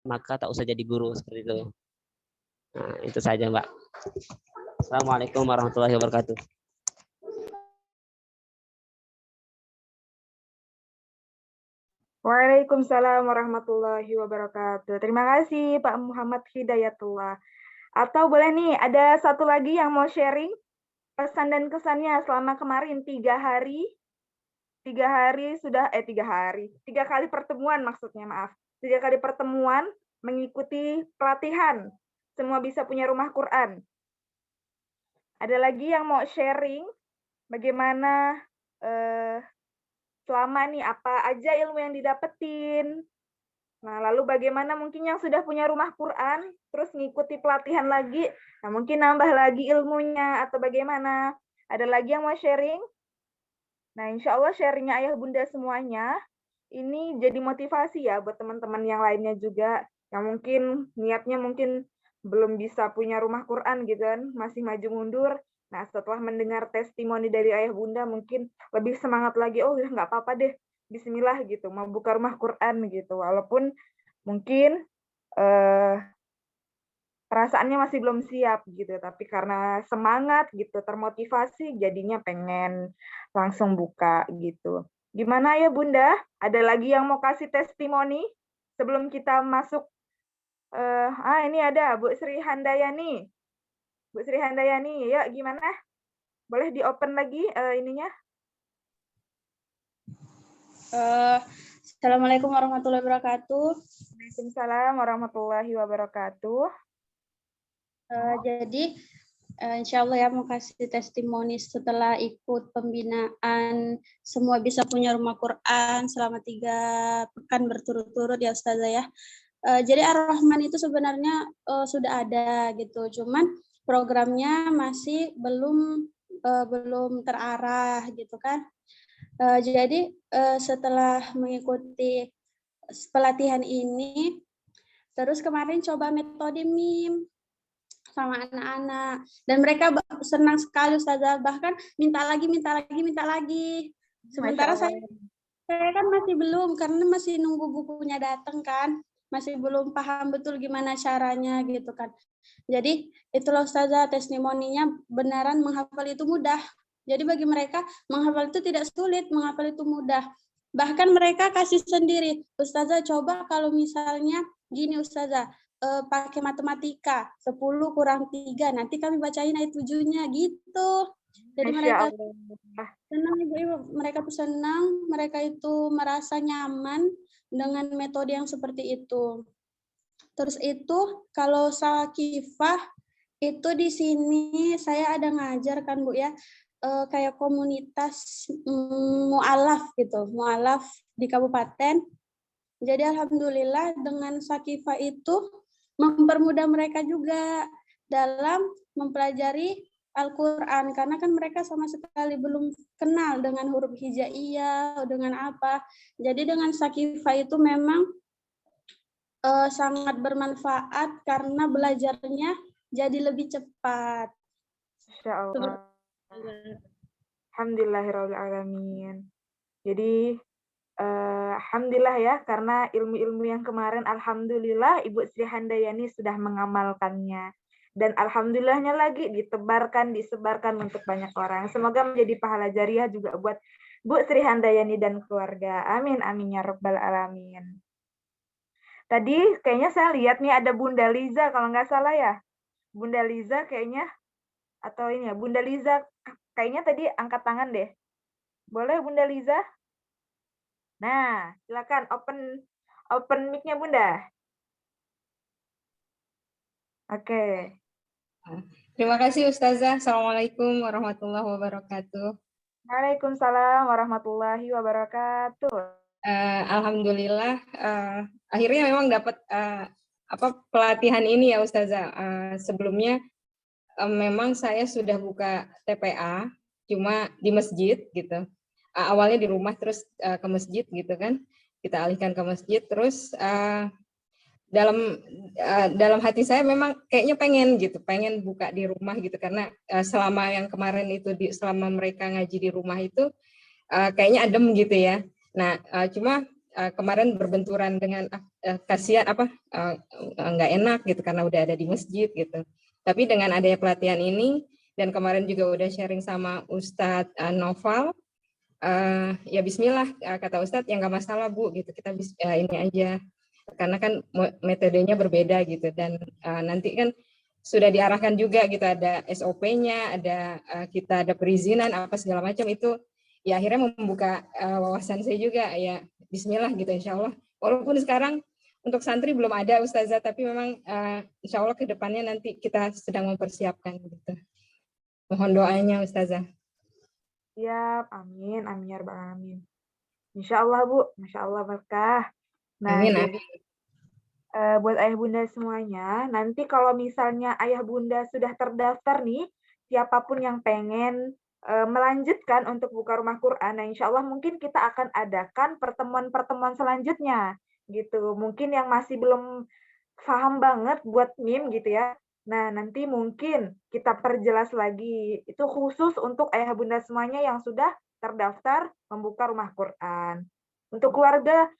maka tak usah jadi guru seperti itu. Nah, itu saja, Mbak. Assalamualaikum warahmatullahi wabarakatuh. Waalaikumsalam warahmatullahi wabarakatuh. Terima kasih Pak Muhammad Hidayatullah. Atau boleh nih, ada satu lagi yang mau sharing pesan dan kesannya selama kemarin 3 kali pertemuan maksudnya, maaf. 3 kali pertemuan mengikuti pelatihan. Semua bisa punya rumah Quran. Ada lagi yang mau sharing bagaimana selama nih apa aja ilmu yang didapetin. Nah, lalu bagaimana mungkin yang sudah punya rumah Quran, terus ngikuti pelatihan lagi, nah mungkin nambah lagi ilmunya atau bagaimana. Ada lagi yang mau sharing? Nah, insya Allah sharingnya ayah bunda semuanya, ini jadi motivasi ya buat teman-teman yang lainnya juga, yang mungkin niatnya mungkin belum bisa punya rumah Quran gitu kan, masih maju mundur. Nah, setelah mendengar testimoni dari ayah bunda, mungkin lebih semangat lagi, oh ya nggak apa-apa deh, bismillah gitu, mau buka rumah Quran gitu. Walaupun mungkin perasaannya masih belum siap gitu, tapi karena semangat gitu, termotivasi, jadinya pengen langsung buka gitu. Gimana ya Bunda? Ada lagi yang mau kasih testimoni sebelum kita masuk? Ini ada Bu Sri Handayani. Bu Sri Handayani, ya gimana? Boleh di open lagi ininya? Assalamualaikum warahmatullahi wabarakatuh. Waalaikumsalam warahmatullahi wabarakatuh. Jadi insya Allah ya mau kasih testimoni setelah ikut pembinaan Semua Bisa Punya Rumah Quran selama 3 pekan berturut-turut ya Ustazah ya. Jadi Ar-Rahman itu sebenarnya sudah ada gitu, cuman programnya masih belum terarah gitu kan. Jadi setelah mengikuti pelatihan ini, terus kemarin coba metode MIM sama anak-anak, dan mereka senang sekali Ustazah, bahkan minta lagi. Sementara saya kan masih belum, karena masih nunggu bukunya datang kan, masih belum paham betul gimana caranya gitu kan. Jadi itulah Ustazah testimoninya, benaran menghafal itu mudah. Jadi bagi mereka menghafal itu tidak sulit, menghafal itu mudah. Bahkan mereka kasih sendiri, Ustazah coba kalau misalnya gini Ustazah, pakai matematika 10 kurang 3, nanti kami bacain ayat 7-nya gitu. Jadi mereka senang ibu-ibu, mereka tuh senang, mereka itu merasa nyaman dengan metode yang seperti itu. Terus itu kalau Sakifah itu di sini saya ada ngajar kan Bu ya, kayak komunitas mu'alaf gitu, mu'alaf di kabupaten. Jadi alhamdulillah dengan Sakifah itu mempermudah mereka juga dalam mempelajari Al-Quran, karena kan mereka sama sekali belum kenal dengan huruf hijaiyah, dengan apa. Jadi dengan Sakifah itu memang sangat bermanfaat karena belajarnya jadi lebih cepat. Insya Allah. Alhamdulillahirrahmanirrahim. Jadi alhamdulillah ya, karena ilmu-ilmu yang kemarin alhamdulillah Ibu Sri Handayani sudah mengamalkannya. Dan alhamdulillahnya lagi disebarkan untuk banyak orang. Semoga menjadi pahala jariah juga buat Bu Sri Handayani dan keluarga. Amin, amin ya rabbal alamin. Tadi kayaknya saya lihat nih ada Bunda Liza kalau nggak salah ya. Bunda Liza kayaknya, atau ini ya, Bunda Liza kayaknya tadi angkat tangan deh. Boleh Bunda Liza? Nah, silakan open mic-nya Bunda. Oke. Terima kasih Ustazah. Assalamualaikum warahmatullahi wabarakatuh. Waalaikumsalam warahmatullahi wabarakatuh. Alhamdulillah, akhirnya memang dapat pelatihan ini ya Ustazah. Sebelumnya memang saya sudah buka TPA, cuma di masjid gitu. Awalnya di rumah, terus ke masjid gitu kan. Kita alihkan ke masjid, terus dalam hati saya memang kayaknya pengen buka di rumah gitu, karena selama yang kemarin itu selama mereka ngaji di rumah itu kayaknya adem gitu ya. Nah, cuma kemarin berbenturan dengan kasihan nggak enak gitu karena udah ada di masjid gitu. Tapi dengan adanya pelatihan ini dan kemarin juga udah sharing sama Ustadz Noval, ya Bismillah kata Ustadz ya nggak masalah Bu gitu, kita ini aja karena kan metodenya berbeda gitu, dan nanti kan sudah diarahkan juga gitu, ada SOP-nya, ada kita ada perizinan apa segala macam itu, ya akhirnya membuka wawasan saya juga ya. Bismillah gitu insya Allah. Walaupun sekarang untuk santri belum ada Ustazah, tapi memang insya Allah ke depannya nanti kita sedang mempersiapkan gitu. Mohon doanya Ustazah. Siap, amin, amin ya rabbal alamin. Insya Allah Bu, Masya Allah berkah. Nah, Amin, jadi buat ayah bunda semuanya, nanti kalau misalnya ayah bunda sudah terdaftar nih, siapapun yang pengen melanjutkan untuk buka rumah Quran, nah insya Allah mungkin kita akan adakan pertemuan-pertemuan selanjutnya, gitu. Mungkin yang masih belum paham banget buat meme gitu ya. Nah, nanti mungkin kita perjelas lagi. Itu khusus untuk ayah bunda semuanya yang sudah terdaftar membuka rumah Quran. Untuk keluarga,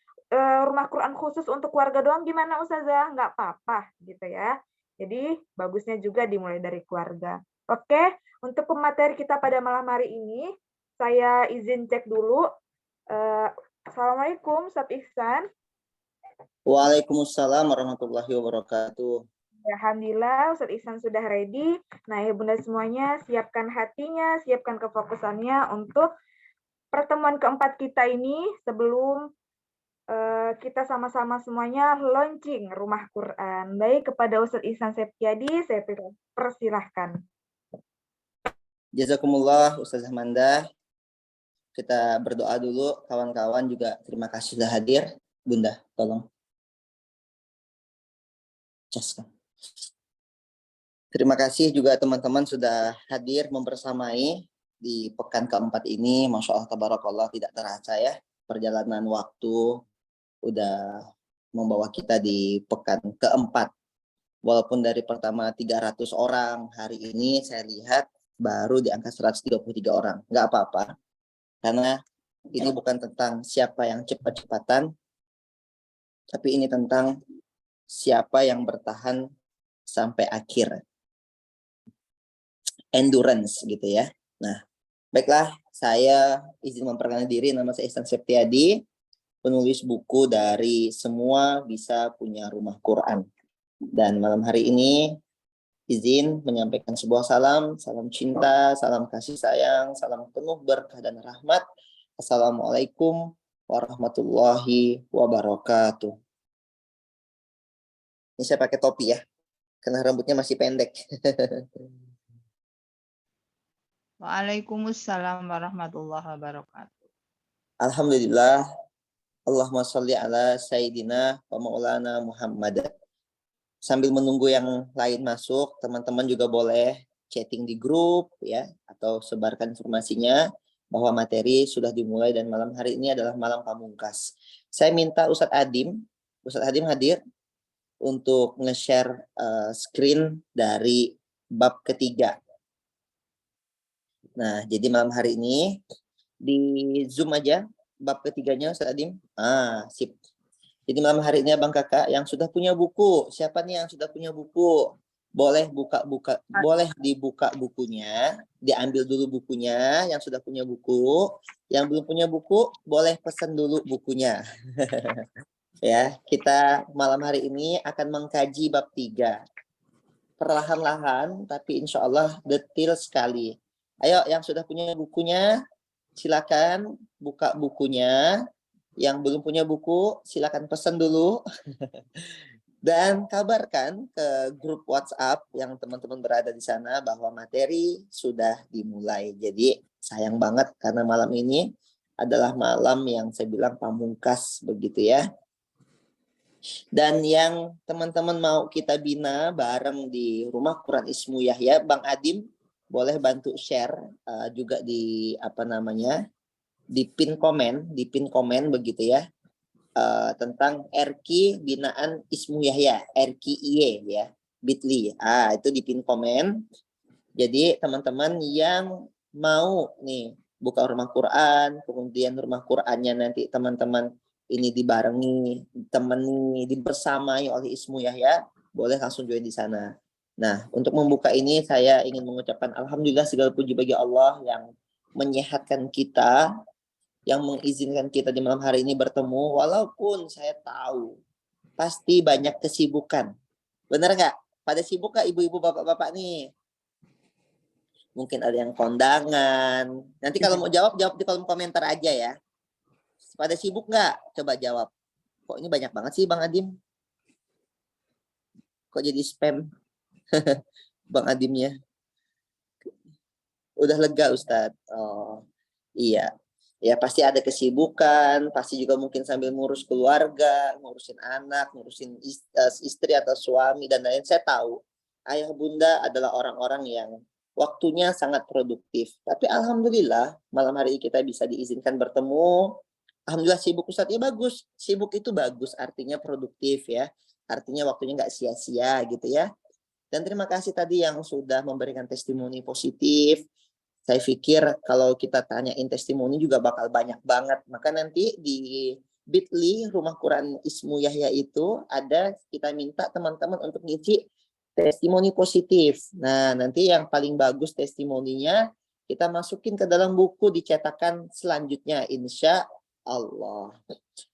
rumah Quran khusus untuk keluarga doang gimana Ustazah? Nggak apa-apa gitu ya. Jadi bagusnya juga dimulai dari keluarga. Oke, untuk pemateri kita pada malam hari ini, saya izin cek dulu. Assalamualaikum, Ustaz Ihsan. Waalaikumsalam warahmatullahi wabarakatuh. Alhamdulillah Ustaz Ihsan sudah ready. Nah, ya bunda semuanya siapkan hatinya, siapkan kefokusannya untuk pertemuan keempat kita ini sebelum kita sama-sama semuanya launching rumah Quran. Baik, kepada Ustaz Ihsan Septiadi, saya persilahkan. Jazakumullah Ustazah Manda. Kita berdoa dulu, kawan-kawan juga terima kasih sudah hadir. Bunda, tolong. Terima kasih juga teman-teman sudah hadir membersamai di pekan keempat ini. Masya Allah, tabarakallah, tidak terasa ya. Perjalanan waktu udah membawa kita di pekan keempat. Walaupun dari pertama 300 orang, hari ini saya lihat baru di angka 133 orang. Nggak apa-apa, karena ini bukan tentang siapa yang cepat-cepatan, tapi ini tentang siapa yang bertahan sampai akhir. Endurance gitu ya. Nah, baiklah, saya izin memperkenalkan diri, nama saya Ihsan Septiadi, penulis buku dari Semua Bisa Punya Rumah Quran. Dan malam hari ini izin menyampaikan sebuah salam cinta, salam kasih sayang, salam penuh berkah dan rahmat. Assalamualaikum warahmatullahi wabarakatuh. Ini saya pakai topi ya, karena rambutnya masih pendek. Waalaikumsalam warahmatullahi wabarakatuh. Alhamdulillah. Allahumma sholli ala Sayyidina wa maulana Muhammad. Sambil menunggu yang lain masuk, teman-teman juga boleh chatting di grup ya, atau sebarkan informasinya bahwa materi sudah dimulai dan malam hari ini adalah malam pamungkas. Saya minta Ustadz Adim hadir untuk nge-share screen dari bab ketiga. Nah, jadi malam hari ini di Zoom aja bab ketiganya Ustadz Adim. Sip. Jadi malam hari ini Abang Kakak yang sudah punya buku, siapa nih yang sudah punya buku? Boleh boleh dibuka bukunya, diambil dulu bukunya yang sudah punya buku. Yang belum punya buku, boleh pesan dulu bukunya. Ya, kita malam hari ini akan mengkaji bab 3. Perlahan-lahan tapi insya Allah detail sekali. Ayo yang sudah punya bukunya, silakan buka bukunya. Yang belum punya buku, silakan pesan dulu. Dan kabarkan ke grup WhatsApp yang teman-teman berada di sana bahwa materi sudah dimulai. Jadi sayang banget karena malam ini adalah malam yang saya bilang pamungkas begitu ya. Dan yang teman-teman mau kita bina bareng di Rumah Quran Ismu Yahya, Bang Adim boleh bantu share juga di di pin komen begitu ya, tentang RQ binaan Ismu Yahya, RQIY ya, Bitly. Itu di pin komen. Jadi teman-teman yang mau nih buka rumah Quran, kemudian rumah Qurannya nanti teman-teman ini dibarengi, ditemani, dibersamai oleh Ismu Yahya, boleh langsung join di sana. Nah, untuk membuka ini saya ingin mengucapkan alhamdulillah segala puji bagi Allah yang menyehatkan kita, yang mengizinkan kita di malam hari ini bertemu, walaupun saya tahu pasti banyak kesibukan. Benar nggak? Pada sibuk nggak ibu-ibu, bapak-bapak nih? Mungkin ada yang kondangan. Nanti kalau mau jawab di kolom komentar aja ya. Pada sibuk nggak? Coba jawab. Kok ini banyak banget sih Bang Adim? Kok jadi spam? Bang Adimnya. Udah lega Ustadz. Oh, iya. Ya pasti ada kesibukan, pasti juga mungkin sambil ngurus keluarga, ngurusin anak, ngurusin istri atau suami dan lain. Saya tahu ayah bunda adalah orang-orang yang waktunya sangat produktif. Tapi alhamdulillah malam hari ini kita bisa diizinkan bertemu. Alhamdulillah sibuk Ustadz, ya bagus. Sibuk itu bagus, artinya produktif ya. Artinya waktunya nggak sia-sia gitu ya. Dan terima kasih tadi yang sudah memberikan testimoni positif. Saya pikir kalau kita tanyain testimoni juga bakal banyak banget. Maka nanti di Bitly Rumah Quran Ismu Yahya itu ada, kita minta teman-teman untuk ngisi testimoni positif. Nah, nanti yang paling bagus testimoninya kita masukin ke dalam buku dicetakan selanjutnya, insya Allah.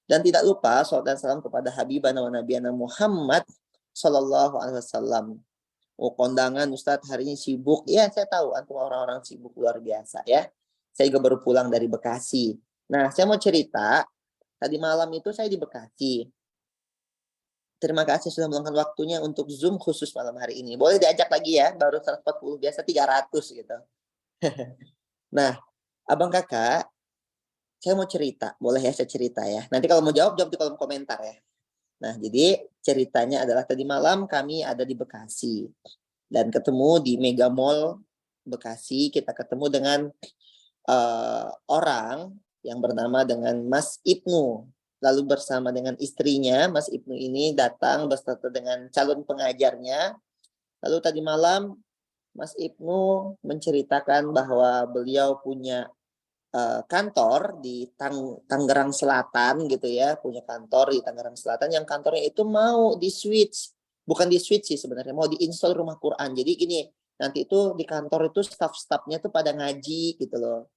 Dan tidak lupa salawat dan salam kepada Habibana wa Nabiyana Muhammad Sallallahu Alaihi Wasallam. Oh, kondangan Ustadz hari ini sibuk. Ya, saya tahu antum orang-orang sibuk luar biasa ya. Saya juga baru pulang dari Bekasi. Nah, saya mau cerita. Tadi malam itu saya di Bekasi. Terima kasih sudah meluangkan waktunya untuk Zoom khusus malam hari ini. Boleh diajak lagi ya, baru 140, biasa 300 gitu. Nah, abang kakak, saya mau cerita. Boleh ya saya cerita ya. Nanti kalau mau jawab di kolom komentar ya. Nah, jadi ceritanya adalah tadi malam kami ada di Bekasi. Dan ketemu di Mega Mall Bekasi. Kita ketemu dengan orang yang bernama dengan Mas Ibnu. Lalu bersama dengan istrinya, Mas Ibnu ini datang beserta dengan calon pengajarnya. Lalu tadi malam, Mas Ibnu menceritakan bahwa beliau punya kantor di Tangerang Selatan gitu ya. Punya kantor di Tangerang Selatan yang kantornya itu mau di-switch. Bukan di-switch sih sebenarnya, mau di-install rumah Quran. Jadi gini, nanti itu di kantor itu staff-staffnya tuh pada ngaji gitu loh.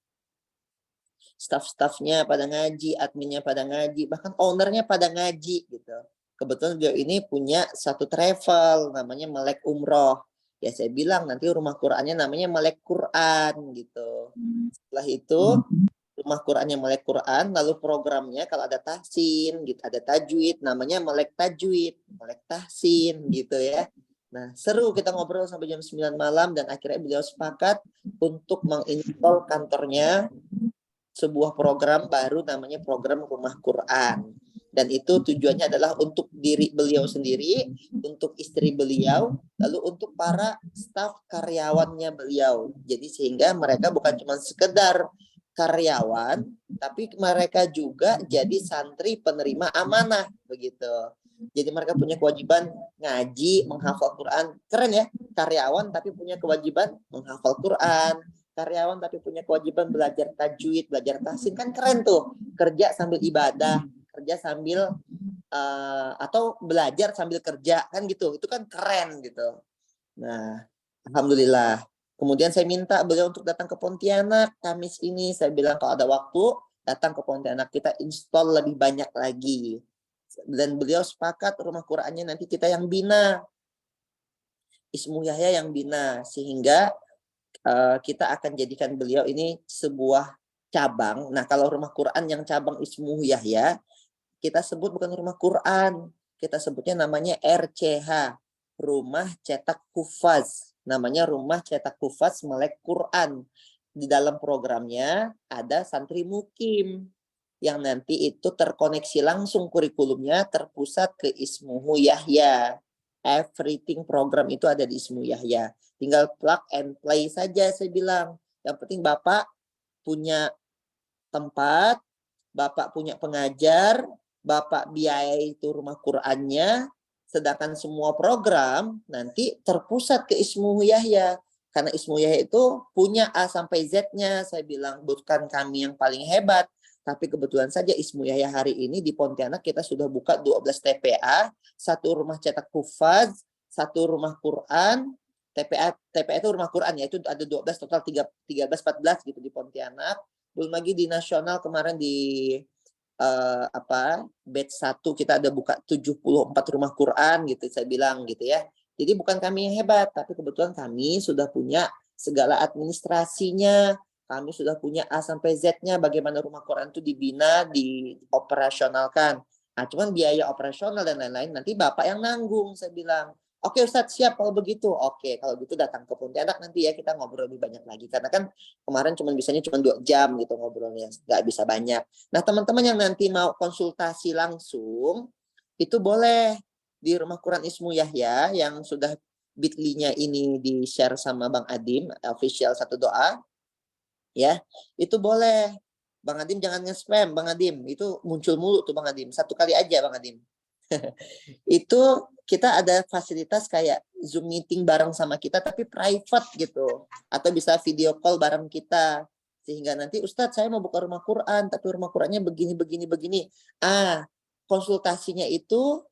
Staff-staffnya pada ngaji, adminnya pada ngaji, bahkan ownernya pada ngaji gitu. Kebetulan beliau ini punya satu travel namanya Melek Umroh. Ya saya bilang nanti rumah Qurannya namanya Melek Quran gitu. Setelah itu rumah Qurannya Melek Quran, lalu programnya kalau ada tahsin gitu, ada tajwid, namanya Melek Tajwid, Melek Tahsin gitu ya. Nah, seru kita ngobrol sampai jam 9 malam dan akhirnya beliau sepakat untuk menginstall kantornya sebuah program baru namanya program Rumah Quran. Dan itu tujuannya adalah untuk diri beliau sendiri, untuk istri beliau, lalu untuk para staf karyawannya beliau. Jadi sehingga mereka bukan cuma sekedar karyawan, tapi mereka juga jadi santri penerima amanah begitu. Jadi mereka punya kewajiban ngaji, menghafal Quran. Keren ya, karyawan tapi punya kewajiban menghafal Quran. Karyawan tapi punya kewajiban belajar tajwid, belajar tahsin, kan keren tuh. Kerja sambil ibadah, kerja sambil atau belajar sambil kerja, kan gitu. Itu kan keren gitu. Nah, alhamdulillah. Kemudian saya minta beliau untuk datang ke Pontianak Kamis ini. Saya bilang kalau ada waktu datang ke Pontianak, kita install lebih banyak lagi. Dan beliau sepakat rumah Qurannya nanti kita yang bina. Ismu Yahya yang bina, sehingga kita akan jadikan beliau ini sebuah cabang. Nah, kalau rumah Quran yang cabang Ismu Yahya, kita sebut bukan rumah Quran, kita sebutnya namanya RCH, Rumah Cetak Hufaz. Namanya Rumah Cetak Hufaz Melek Quran. Di dalam programnya ada santri mukim yang nanti itu terkoneksi langsung kurikulumnya terpusat ke Ismu Yahya. Everything program itu ada di Ismu Yahya. Tinggal plug and play saja saya bilang. Yang penting Bapak punya tempat, Bapak punya pengajar, Bapak biaya itu rumah Qurannya, sedangkan semua program nanti terpusat ke Ismu Yahya. Karena Ismu Yahya itu punya A sampai Z-nya. Saya bilang bukan kami yang paling hebat, Tapi kebetulan saja Ismu Yahya hari ini di Pontianak kita sudah buka 12 TPA, 1 rumah cetak hufaz, 1 rumah Quran. TPA itu rumah Quran ya, itu ada 12 total 13-14 gitu di Pontianak. Belum lagi di nasional kemarin di batch 1 kita ada buka 74 rumah Quran gitu, saya bilang gitu ya. Jadi bukan kami yang hebat, tapi kebetulan kami sudah punya segala administrasinya, kami sudah punya A sampai Z-nya bagaimana rumah Quran itu dibina, dioperasionalkan. Nah, cuman biaya operasional dan lain-lain nanti Bapak yang nanggung, saya bilang. Oke Ustadz, siap kalau begitu. Oke, kalau gitu datang ke Pontianak nanti ya kita ngobrol lebih banyak lagi. Karena kan kemarin bisanya 2 jam gitu ngobrolnya, nggak bisa banyak. Nah, teman-teman yang nanti mau konsultasi langsung, itu boleh di Rumah Quran Ismu Yahya yang sudah bit.ly-nya ini di-share sama Bang Adim, official Satu Doa. Ya, itu boleh. Bang Adim jangan nge-spam, Bang Adim. Itu muncul mulu tuh Bang Adim. 1 kali aja Bang Adim. Itu kita ada fasilitas kayak Zoom meeting bareng sama kita tapi private gitu, atau bisa video call bareng kita, sehingga nanti Ustadz saya mau buka rumah Quran tapi rumah Qurannya begini. Konsultasinya itu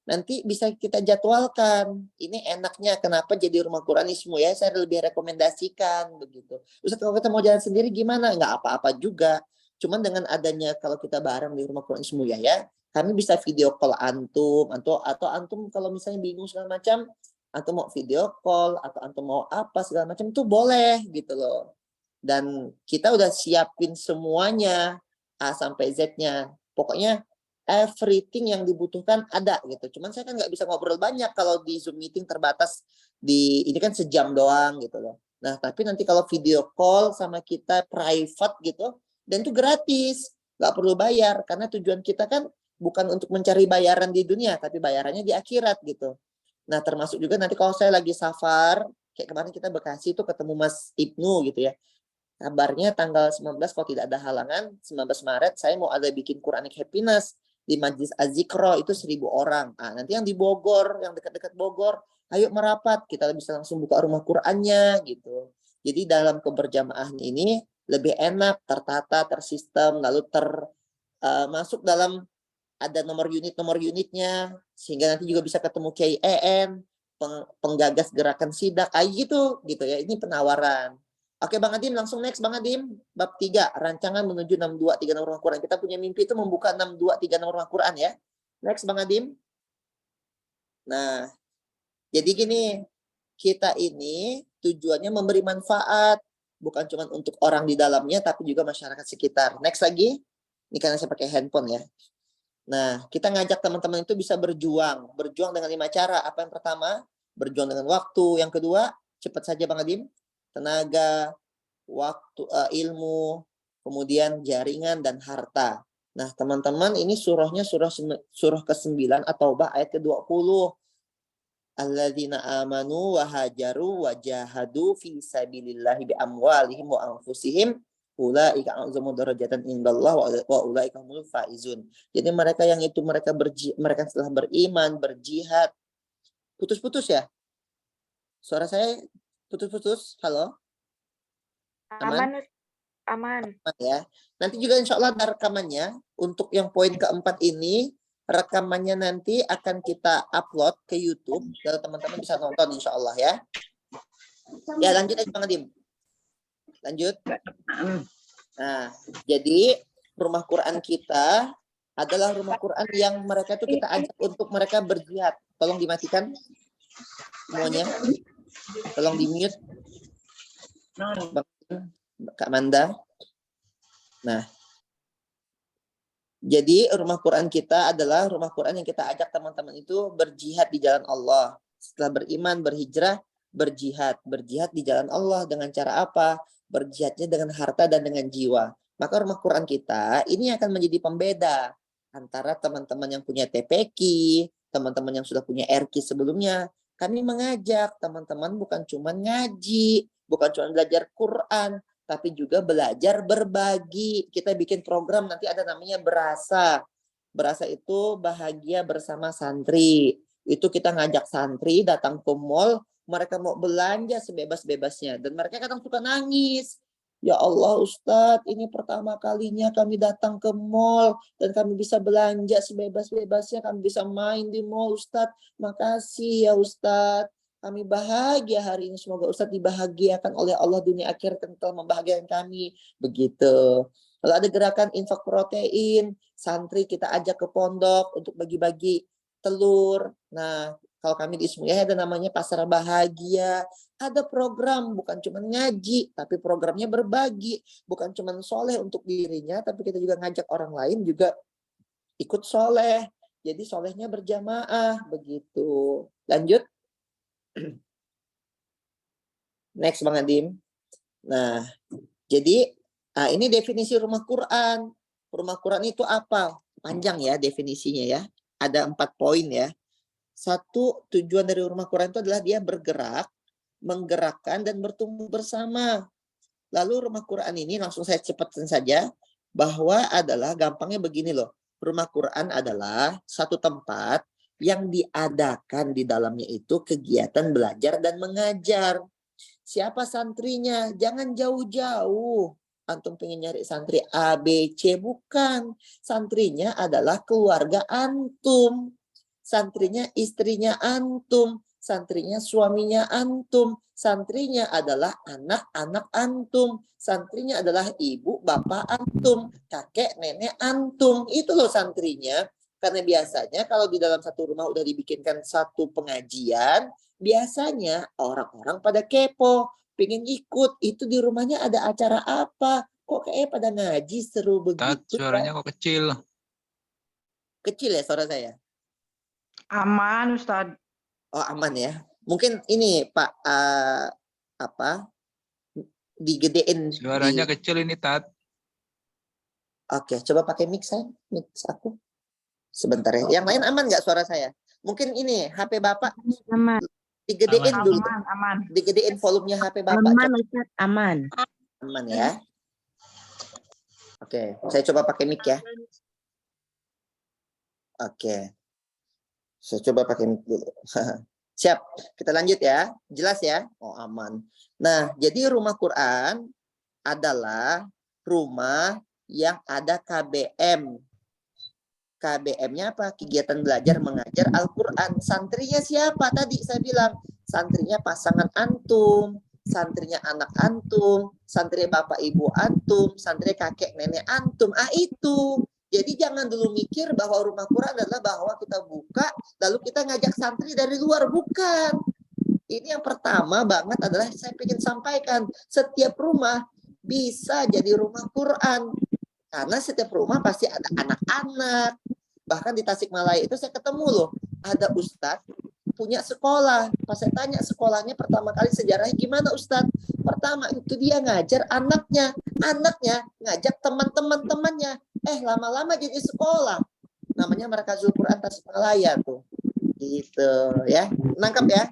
nanti bisa kita jadwalkan. Ini enaknya kenapa jadi rumah Quran Ismu ya, saya lebih rekomendasikan begitu. Ustadz kalau kita mau jalan sendiri gimana? Nggak apa-apa juga. Cuman dengan adanya kalau kita bareng di rumah Quran Ismu ya, kami bisa video call antum atau antum kalau misalnya bingung segala macam, antum mau video call atau antum mau apa segala macam itu boleh gitu loh. Dan kita udah siapin semuanya A sampai Z-nya. Pokoknya everything yang dibutuhkan ada gitu. Cuman saya kan nggak bisa ngobrol banyak kalau di Zoom meeting terbatas ini kan sejam doang gitu loh. Nah, tapi nanti kalau video call sama kita private gitu, dan itu gratis, nggak perlu bayar karena tujuan kita kan bukan untuk mencari bayaran di dunia, tapi bayarannya di akhirat gitu. Nah, termasuk juga nanti kalau saya lagi safar, kayak kemarin kita Bekasi itu ketemu Mas Ibnu gitu ya. Kabarnya tanggal 19 kalau tidak ada halangan, 19 Maret saya mau ada bikin Quranic Happiness di Majlis Az-Zikro itu 1.000 orang. Nah, nanti yang di Bogor, yang dekat-dekat Bogor, ayo merapat, kita bisa langsung buka rumah Qur'annya gitu. Jadi dalam keberjamaah ini lebih enak, tertata, tersistem, lalu masuk dalam ada nomor unitnya, sehingga nanti juga bisa ketemu KIEN, penggagas gerakan sidak, gitu ya. Ini penawaran. Oke Bang Adim, langsung next Bang Adim. Bab 3, rancangan menuju 623 nomor rumah Quran. Kita punya mimpi itu membuka 623 nomor rumah Quran ya. Next Bang Adim. Nah, jadi gini, kita ini tujuannya memberi manfaat, bukan cuma untuk orang di dalamnya, tapi juga masyarakat sekitar. Next lagi, ini karena saya pakai handphone ya. Nah, kita ngajak teman-teman itu bisa berjuang dengan 5 cara. Apa yang pertama? Berjuang dengan waktu. Yang kedua, cepat saja Bang Adim, tenaga, waktu, ilmu, kemudian jaringan dan harta. Nah, teman-teman, ini surahnya surah ke-9 At-Taubah ayat ke-20. Alladzina amanu wa hajaru wa jahadu fi sabilillahi bi amwalihim wa anfusihim ulaika a'zamu darajatan indallah wa ulaika humul faizun. Jadi mereka yang itu mereka setelah beriman, berjihad. Putus-putus ya? Suara saya putus-putus. Halo? Aman. Aman ya. Nanti juga insya Allah ada rekamannya. Untuk yang poin keempat ini, rekamannya nanti akan kita upload ke YouTube. Kalau teman-teman bisa nonton insya Allah ya. Ya lanjut aja Bang Adim. Lanjut. Nah, jadi rumah Quran kita adalah rumah Quran yang mereka itu kita ajak untuk mereka berjihad. Tolong dimatikan semuanya. Tolong di-mute. Kak Manda. Nah, jadi rumah Quran kita adalah rumah Quran yang kita ajak teman-teman itu berjihad di jalan Allah. Setelah beriman, berhijrah, berjihad. Berjihad di jalan Allah dengan cara apa? Berjihadnya dengan harta dan dengan jiwa. Maka rumah Quran kita ini akan menjadi pembeda antara teman-teman yang punya TPQ, teman-teman yang sudah punya RQ sebelumnya. Kami mengajak teman-teman bukan cuma ngaji, bukan cuma belajar Quran, tapi juga belajar berbagi. Kita bikin program nanti ada namanya Berasa. Berasa itu bahagia bersama santri. Itu kita ngajak santri datang ke mall, mereka mau belanja sebebas-bebasnya. Dan mereka kadang suka nangis. Ya Allah Ustadz, ini pertama kalinya kami datang ke mall dan kami bisa belanja sebebas-bebasnya, kami bisa main di mall Ustadz. Makasih ya Ustadz. Kami bahagia hari ini. Semoga Ustadz dibahagiakan oleh Allah dunia akhirat yang telah membahagiakan kami. Begitu. Lalu ada gerakan infak protein. Santri kita ajak ke pondok untuk bagi-bagi telur. Nah, kalau kami di Ismuya ada namanya Pasar Bahagia. Ada program, bukan cuma ngaji, tapi programnya berbagi. Bukan cuma soleh untuk dirinya, tapi kita juga ngajak orang lain juga ikut soleh. Jadi solehnya berjamaah, begitu. Lanjut. Next Bang Adim. Nah, jadi ini definisi rumah Quran. Rumah Quran itu apa? Panjang ya definisinya ya. Ada 4 poin ya. Satu, tujuan dari rumah Quran itu adalah dia bergerak, menggerakkan dan bertumbuh bersama. Lalu rumah Quran ini langsung saya cepatkan saja bahwa adalah gampangnya begini loh. Rumah Quran adalah satu tempat yang diadakan di dalamnya itu kegiatan belajar dan mengajar. Siapa santrinya? Jangan jauh-jauh. Antum pengen nyari santri A, B, C, bukan. Santrinya adalah keluarga antum. Santrinya istrinya antum. Santrinya suaminya antum. Santrinya adalah anak-anak antum. Santrinya adalah ibu, bapak antum. Kakek, nenek antum. Itu loh santrinya. Karena biasanya kalau di dalam satu rumah udah dibikinkan satu pengajian, biasanya orang-orang pada kepo. Pengen ikut. Itu di rumahnya ada acara apa? Kok kayaknya pada ngaji seru begitu. Suaranya kok kecil. Kecil ya suara saya? Aman, Ustadz. Oh aman ya. Mungkin ini Pak digedein. Suaranya kecil ini Tat. Oke, coba pakai mix aku. Sebentar ya. Yang lain aman nggak suara saya? Mungkin ini HP Bapak Aman. digedein Aman. dulu. Aman. Digedein volumenya HP Bapak. Aman, Coba. Ustaz. Aman. Aman ya. Oke, saya coba pakai mic ya. Oke. Saya coba pakai mic dulu. Siap, kita lanjut ya. Jelas ya? Oh aman. Nah, jadi rumah Quran adalah rumah yang ada KBM. KBM-nya apa? Kegiatan belajar mengajar Al-Quran. Santrinya siapa? Tadi saya bilang, santrinya pasangan antum, santrinya anak antum, santri bapak ibu antum, santri kakek nenek antum. Itu. Jadi jangan dulu mikir bahwa rumah Quran adalah bahwa kita buka, lalu kita ngajak santri dari luar. Bukan. Ini yang pertama banget adalah saya ingin sampaikan. Setiap rumah bisa jadi rumah Quran. Karena setiap rumah pasti ada anak-anak. Bahkan di Tasikmalaya itu saya ketemu loh. Ada ustadz punya sekolah. Pas saya tanya sekolahnya pertama kali sejarahnya gimana ustadz? Pertama itu dia ngajar anaknya. Anaknya ngajak teman-temannya. Lama-lama jadi sekolah. Namanya Markazul Quran Tasikmalaya tuh. Gitu ya. Nangkap ya.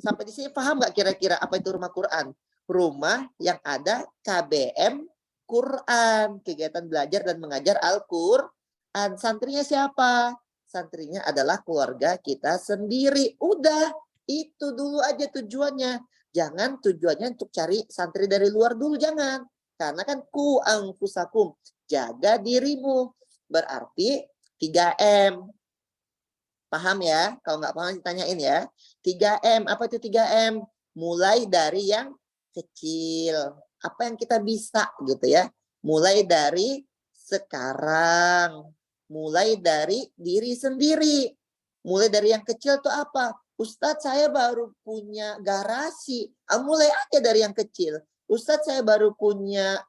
Sampai di sini paham nggak kira-kira apa itu rumah Quran? Rumah yang ada KBM Quran, kegiatan belajar dan mengajar Al-Quran. Santrinya siapa? Santrinya adalah keluarga kita sendiri. Udah, itu dulu aja tujuannya. Jangan tujuannya untuk cari santri dari luar dulu, jangan. Karena kan ku angfusakum, jaga dirimu. Berarti 3M. Paham ya? Kalau nggak paham ditanyain ya. 3M, apa itu 3M? Mulai dari yang kecil. Apa yang kita bisa gitu ya. Mulai dari sekarang. Mulai dari diri sendiri. Mulai dari yang kecil tuh apa? Ustadz saya baru punya garasi. Mulai aja dari yang kecil. Ustadz saya baru punya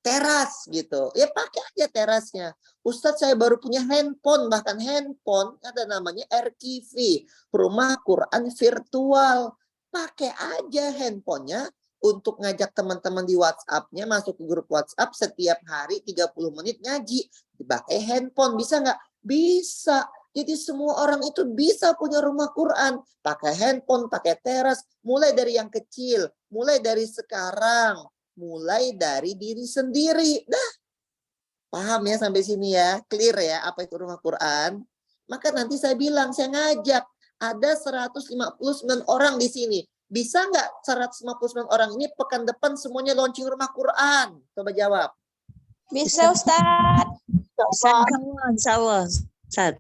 teras gitu. Ya pakai aja terasnya. Ustadz saya baru punya handphone. Bahkan handphone ada namanya RQV. Rumah Quran virtual. Pakai aja handphonenya untuk ngajak teman-teman di WhatsApp-nya masuk ke grup WhatsApp setiap hari 30 menit ngaji. Dipakai handphone. Bisa nggak? Bisa. Jadi semua orang itu bisa punya rumah Quran. Pakai handphone, pakai teras. Mulai dari yang kecil. Mulai dari sekarang. Mulai dari diri sendiri. Dah. Paham ya sampai sini ya? Clear ya apa itu rumah Quran? Maka nanti saya bilang, saya ngajak. Ada 159 orang di sini. Bisa nggak 159 orang ini pekan depan semuanya launching rumah Quran? Coba jawab. Bisa Ustadz. Insya Allah. Ustaz.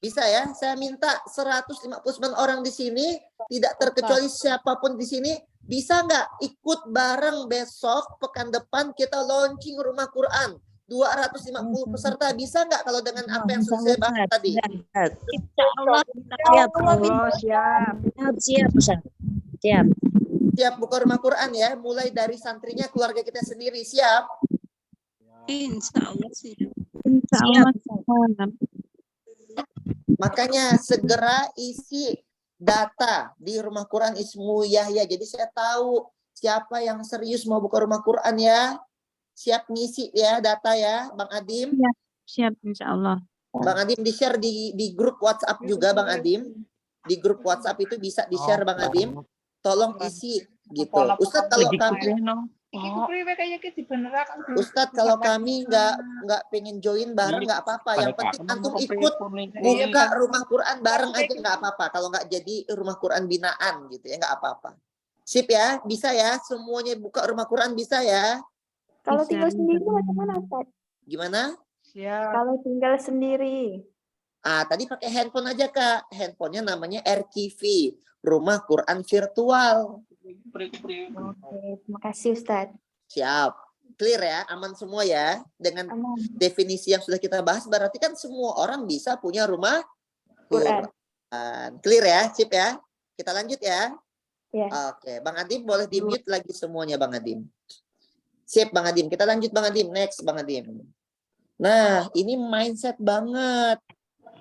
Bisa ya? Saya minta 159 orang di sini, tidak terkecuali siapapun di sini, bisa nggak ikut bareng besok pekan depan kita launching rumah Quran? 250 peserta, bisa nggak kalau dengan apa yang sudah saya bahas tadi? Insya Allah. Siap. Allah siap. Siap, Ustaz. Siap. Siap buka rumah Quran ya, mulai dari santrinya, keluarga kita sendiri, siap? Insya Allah siap. Makanya segera isi data di rumah Quran Ismu Yahya. Jadi saya tahu siapa yang serius mau buka rumah Quran ya. Siap ngisi ya data ya, Bang Adim. Siap insya Allah. Bang Adim di-share di grup WhatsApp juga, Bang Adim. Di grup WhatsApp itu bisa di-share, Bang Adim. Tolong isi gitu. Ustadz kalau kami Ustadz kalau kami nggak pengen join bareng nggak apa-apa. Yang penting antum ikut buka rumah Quran bareng aja nggak apa-apa. Kalau nggak jadi rumah Quran binaan gitu ya nggak apa-apa. Sip ya, bisa ya. Semuanya buka rumah Quran bisa ya. Kalau Bisa, tinggal bisa. sendiri bagaimana, Ustaz? Gimana? Siap. Kalau tinggal sendiri. Tadi pakai handphone aja Kak. Handphonenya namanya RKV, Rumah Quran Virtual. Oke, terima kasih Ustaz. Siap. Clear ya, aman semua ya. Dengan Aman. definisi yang sudah kita bahas, berarti kan semua orang bisa punya rumah Quran. Quran. Clear ya, sip ya. Kita lanjut ya. Ya. Oke, Bang Adim boleh di-mute lagi semuanya Bang Adim. Sip Bang Adim, kita lanjut Bang Adim. Next Bang Adim. Nah, ini mindset banget.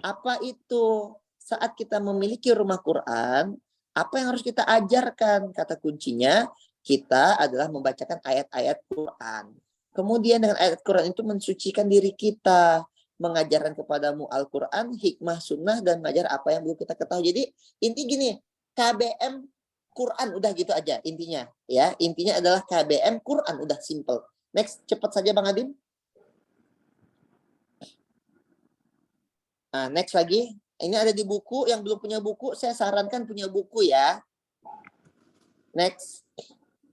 Apa itu? Saat kita memiliki rumah Quran, apa yang harus kita ajarkan? Kata kuncinya, kita adalah membacakan ayat-ayat Quran. Kemudian dengan ayat Quran itu mensucikan diri kita, mengajarkan kepadamu Al-Quran, hikmah sunnah, dan mengajar apa yang belum kita ketahui. Jadi inti gini, KBM Quran udah gitu aja intinya. Ya, intinya adalah KBM Quran udah simple. Next, cepat saja Bang Adim. Nah, next lagi. Ini ada di buku. Yang belum punya buku, saya sarankan punya buku ya. Next.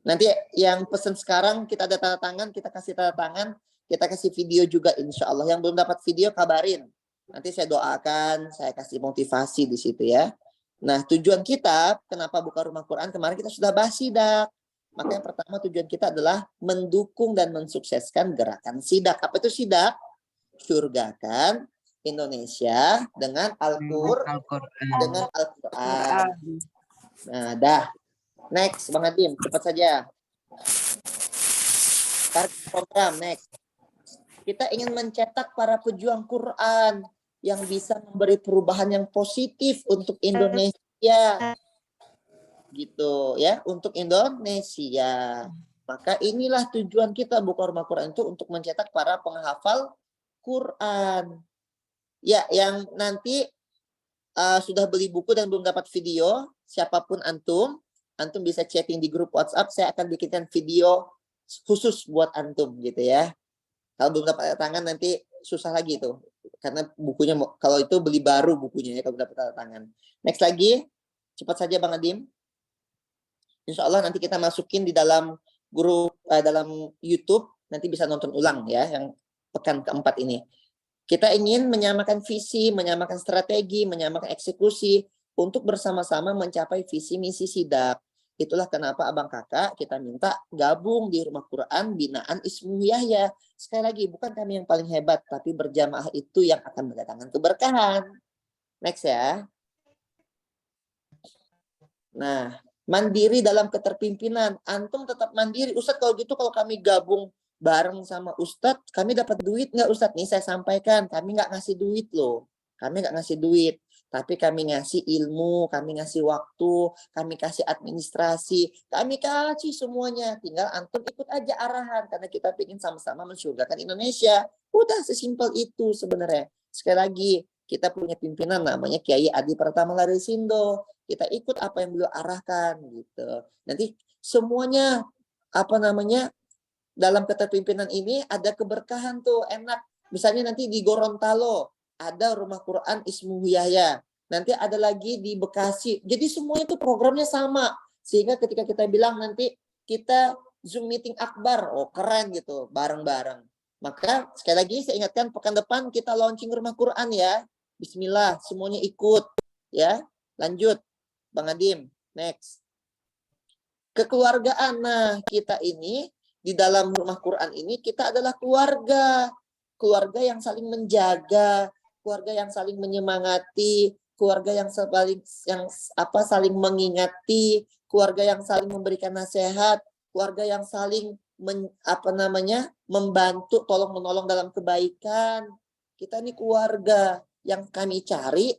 Nanti yang pesen sekarang kita ada tanda tangan, kita kasih tanda tangan, kita kasih video juga insya Allah. Yang belum dapat video kabarin. Nanti saya doakan, saya kasih motivasi di situ ya. Nah, tujuan kita kenapa buka rumah Quran kemarin kita sudah bahas sidak. Maka yang pertama tujuan kita adalah mendukung dan mensukseskan gerakan sidak. Apa itu sidak? Surgakan Indonesia dengan Al-Quran. Dengan Al-Quran. Nah, dah. Next, Bang Adim, cepat saja. Target program, next. Kita ingin mencetak para pejuang Quran yang bisa memberi perubahan yang positif untuk Indonesia. Gitu ya, untuk Indonesia. Maka inilah tujuan kita buka rumah Quran itu untuk mencetak para penghafal Quran. Ya, yang nanti sudah beli buku dan belum dapat video, siapapun antum bisa chatting di grup WhatsApp, saya akan bikinkan video khusus buat antum gitu ya. Kalau belum dapat tangan nanti susah lagi tuh. Karena bukunya kalau itu beli baru bukunya ya kalau dapat tanda tangan. Next lagi, cepat saja Bang Adim. Insya Allah nanti kita masukin di dalam grup dalam YouTube, nanti bisa nonton ulang ya yang pekan keempat ini. Kita ingin menyamakan visi, menyamakan strategi, menyamakan eksekusi untuk bersama-sama mencapai visi misi sidak. Itulah kenapa abang kakak kita minta gabung di rumah Quran binaan Ismu Yahya. Sekali lagi, bukan kami yang paling hebat, tapi berjamaah itu yang akan mendatangkan keberkahan. Next ya. Nah, mandiri dalam keterpimpinan. Antum tetap mandiri. Ustadz kalau gitu kalau kami gabung bareng sama Ustadz, kami dapat duit nggak Ustadz? Nih saya sampaikan, kami nggak ngasih duit loh. Kami nggak ngasih duit. Tapi kami ngasih ilmu, kami ngasih waktu, kami kasih administrasi, kami kasih semuanya. Tinggal antum ikut aja arahan. Karena kita ingin sama-sama mensurgakan Indonesia. Udah sesimpel itu sebenarnya. Sekali lagi, kita punya pimpinan namanya Kiai Adi Pratama Larisindo. Kita ikut apa yang beliau arahkan. Gitu. Nanti semuanya, dalam keterpimpinan ini ada keberkahan tuh, enak. Misalnya nanti di Gorontalo, ada rumah Quran Ismu Yahya. Nanti ada lagi di Bekasi. Jadi semuanya itu programnya sama. Sehingga ketika kita bilang nanti kita Zoom meeting akbar, oh keren gitu, bareng-bareng. Maka sekali lagi saya ingatkan pekan depan kita launching rumah Quran ya. Bismillah, semuanya ikut ya. Lanjut, Bang Adim, next. Kekeluargaan, nah kita ini di dalam rumah Quran ini kita adalah keluarga. Keluarga yang saling menjaga, keluarga yang saling menyemangati, keluarga yang saling mengingati, keluarga yang saling memberikan nasihat, keluarga yang saling membantu, tolong menolong dalam kebaikan. Kita ini keluarga yang kami cari.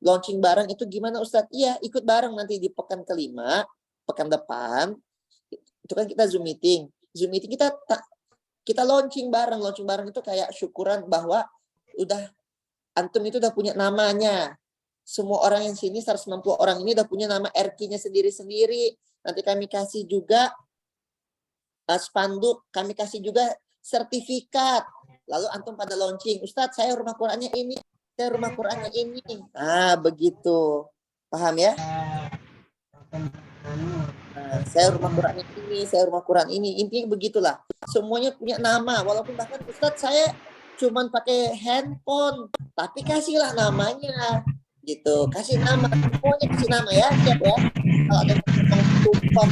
Launching bareng itu gimana Ustadz? Iya, ikut bareng nanti di pekan kelima, pekan depan. Itu kan kita Zoom meeting. Zoom meeting kita launching bareng. Launching bareng itu kayak syukuran bahwa antum itu udah punya namanya. Semua orang yang sini 160 orang ini udah punya nama RQ-nya sendiri-sendiri. Nanti kami kasih juga spanduk, kami kasih juga sertifikat. Lalu antum pada launching, Ustadz saya rumah Qurannya ini, saya rumah Qurannya ini. Ah, begitu. Paham ya? Nah, saya rumah Quran ini, saya rumah Quran ini. Intinya begitulah. Semuanya punya nama. Walaupun bahkan Ustadz saya cuman pakai handphone, tapi kasihlah namanya. Gitu. Kasih nama. Semuanya kasih nama ya. Siap ya. Kalau ada potong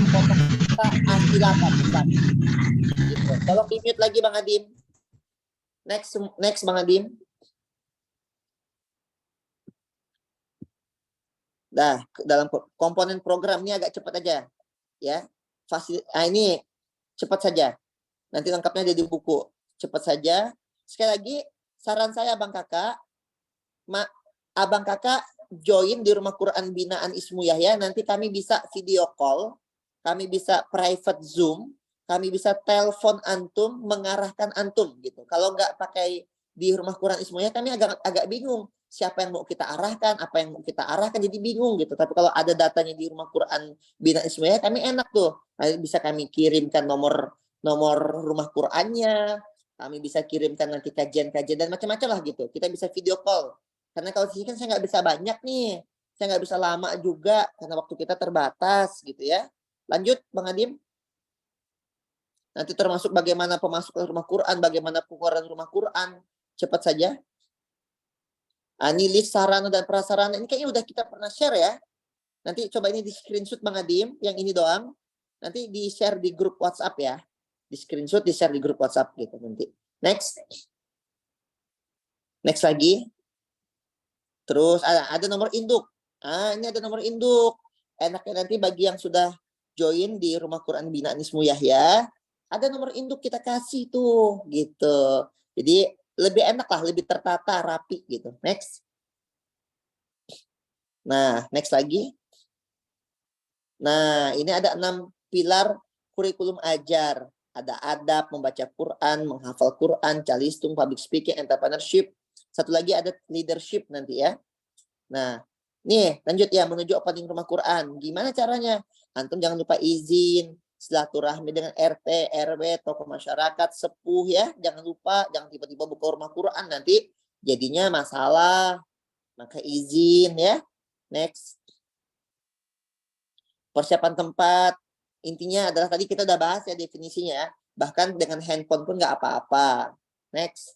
kita silakan. Gitu. Tolong di-mute lagi Bang Adim. Next Bang Adim. Dah, dalam komponen program ini agak cepat aja. Ya. Ini cepat saja. Nanti lengkapnya ada di buku. Cepat saja. Sekali lagi, saran saya Abang Kakak, Abang Kakak join di rumah Quran binaan Ismu Yahya. Nanti kami bisa video call, kami bisa private Zoom, kami bisa telepon antum, mengarahkan antum gitu. Kalau nggak pakai di rumah Quran Ismu Yahya, kami agak bingung. Siapa yang mau kita arahkan, apa yang mau kita arahkan, jadi bingung gitu. Tapi kalau ada datanya di rumah Quran binaan Ismu Yahya, kami enak tuh. Bisa kami kirimkan nomor rumah Qurannya, kami bisa kirimkan nanti kajian-kajian dan macam-macam lah gitu. Kita bisa video call. Karena kalau di sini kan saya nggak bisa banyak nih. Saya nggak bisa lama juga karena waktu kita terbatas gitu ya. Lanjut Bang Adim. Nanti termasuk bagaimana pemasukan rumah Quran, bagaimana pengeluaran rumah Quran. Cepat saja. Ini list sarana dan prasarana. Ini kayaknya udah kita pernah share ya. Nanti coba ini di screenshot Bang Adim. Yang ini doang. Nanti di share di grup WhatsApp ya. Di screenshot, di share di grup WhatsApp gitu nanti. Next. Next lagi. Terus ada nomor induk. Ini ada nomor induk. Enaknya nanti bagi yang sudah join di rumah Quran binaan Ismu Yahya, ada nomor induk kita kasih tuh gitu. Jadi lebih enak lah, lebih tertata, rapi gitu. Next. Nah, next lagi. Nah, ini ada 6 pilar kurikulum ajar. Ada adab, membaca Quran, menghafal Quran, calistung, public speaking, entrepreneurship. Satu lagi ada leadership nanti ya. Nah, nih lanjut ya menuju opening rumah Quran. Gimana caranya? Antum jangan lupa izin, silaturahmi dengan RT, RW, tokoh masyarakat, sepuh ya. Jangan lupa, jangan tiba-tiba buka rumah Quran nanti jadinya masalah. Maka izin ya. Next. Persiapan tempat. Intinya adalah tadi kita udah bahas ya definisinya. Bahkan dengan handphone pun nggak apa-apa. Next.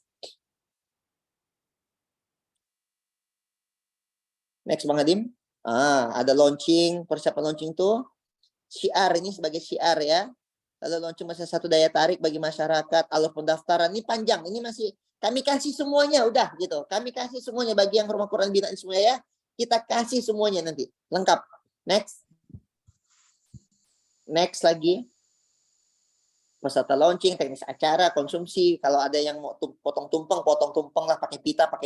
Next Bang Adim. Ada launching, persiapan launching tuh. Syiar ini sebagai syiar ya. Lalu launching masih satu daya tarik bagi masyarakat. Alur pendaftaran ini panjang. Ini masih kami kasih semuanya udah gitu. Kami kasih semuanya bagi yang rumah Quran binaan semua ya. Kita kasih semuanya nanti. Lengkap. Next. Next lagi. Peserta launching, teknis acara, konsumsi. Kalau ada yang mau potong tumpeng lah. Pakai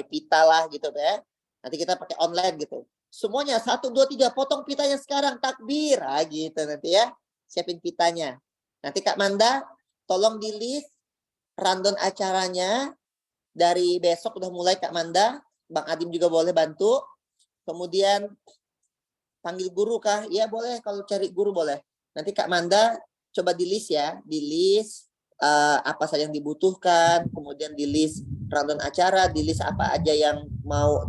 pita lah gitu ya. Nanti kita pakai online gitu. Semuanya 1, 2, 3 potong pitanya sekarang. Takbir. Gitu nanti ya. Siapin pitanya. Nanti Kak Manda tolong di list rundown acaranya. Dari besok udah mulai Kak Manda. Bang Adim juga boleh bantu. Kemudian panggil guru kah? Iya boleh. Kalau cari guru boleh. Nanti Kak Manda coba di list ya. Di list apa saja yang dibutuhkan. Kemudian di list rundown acara. Di list apa aja yang mau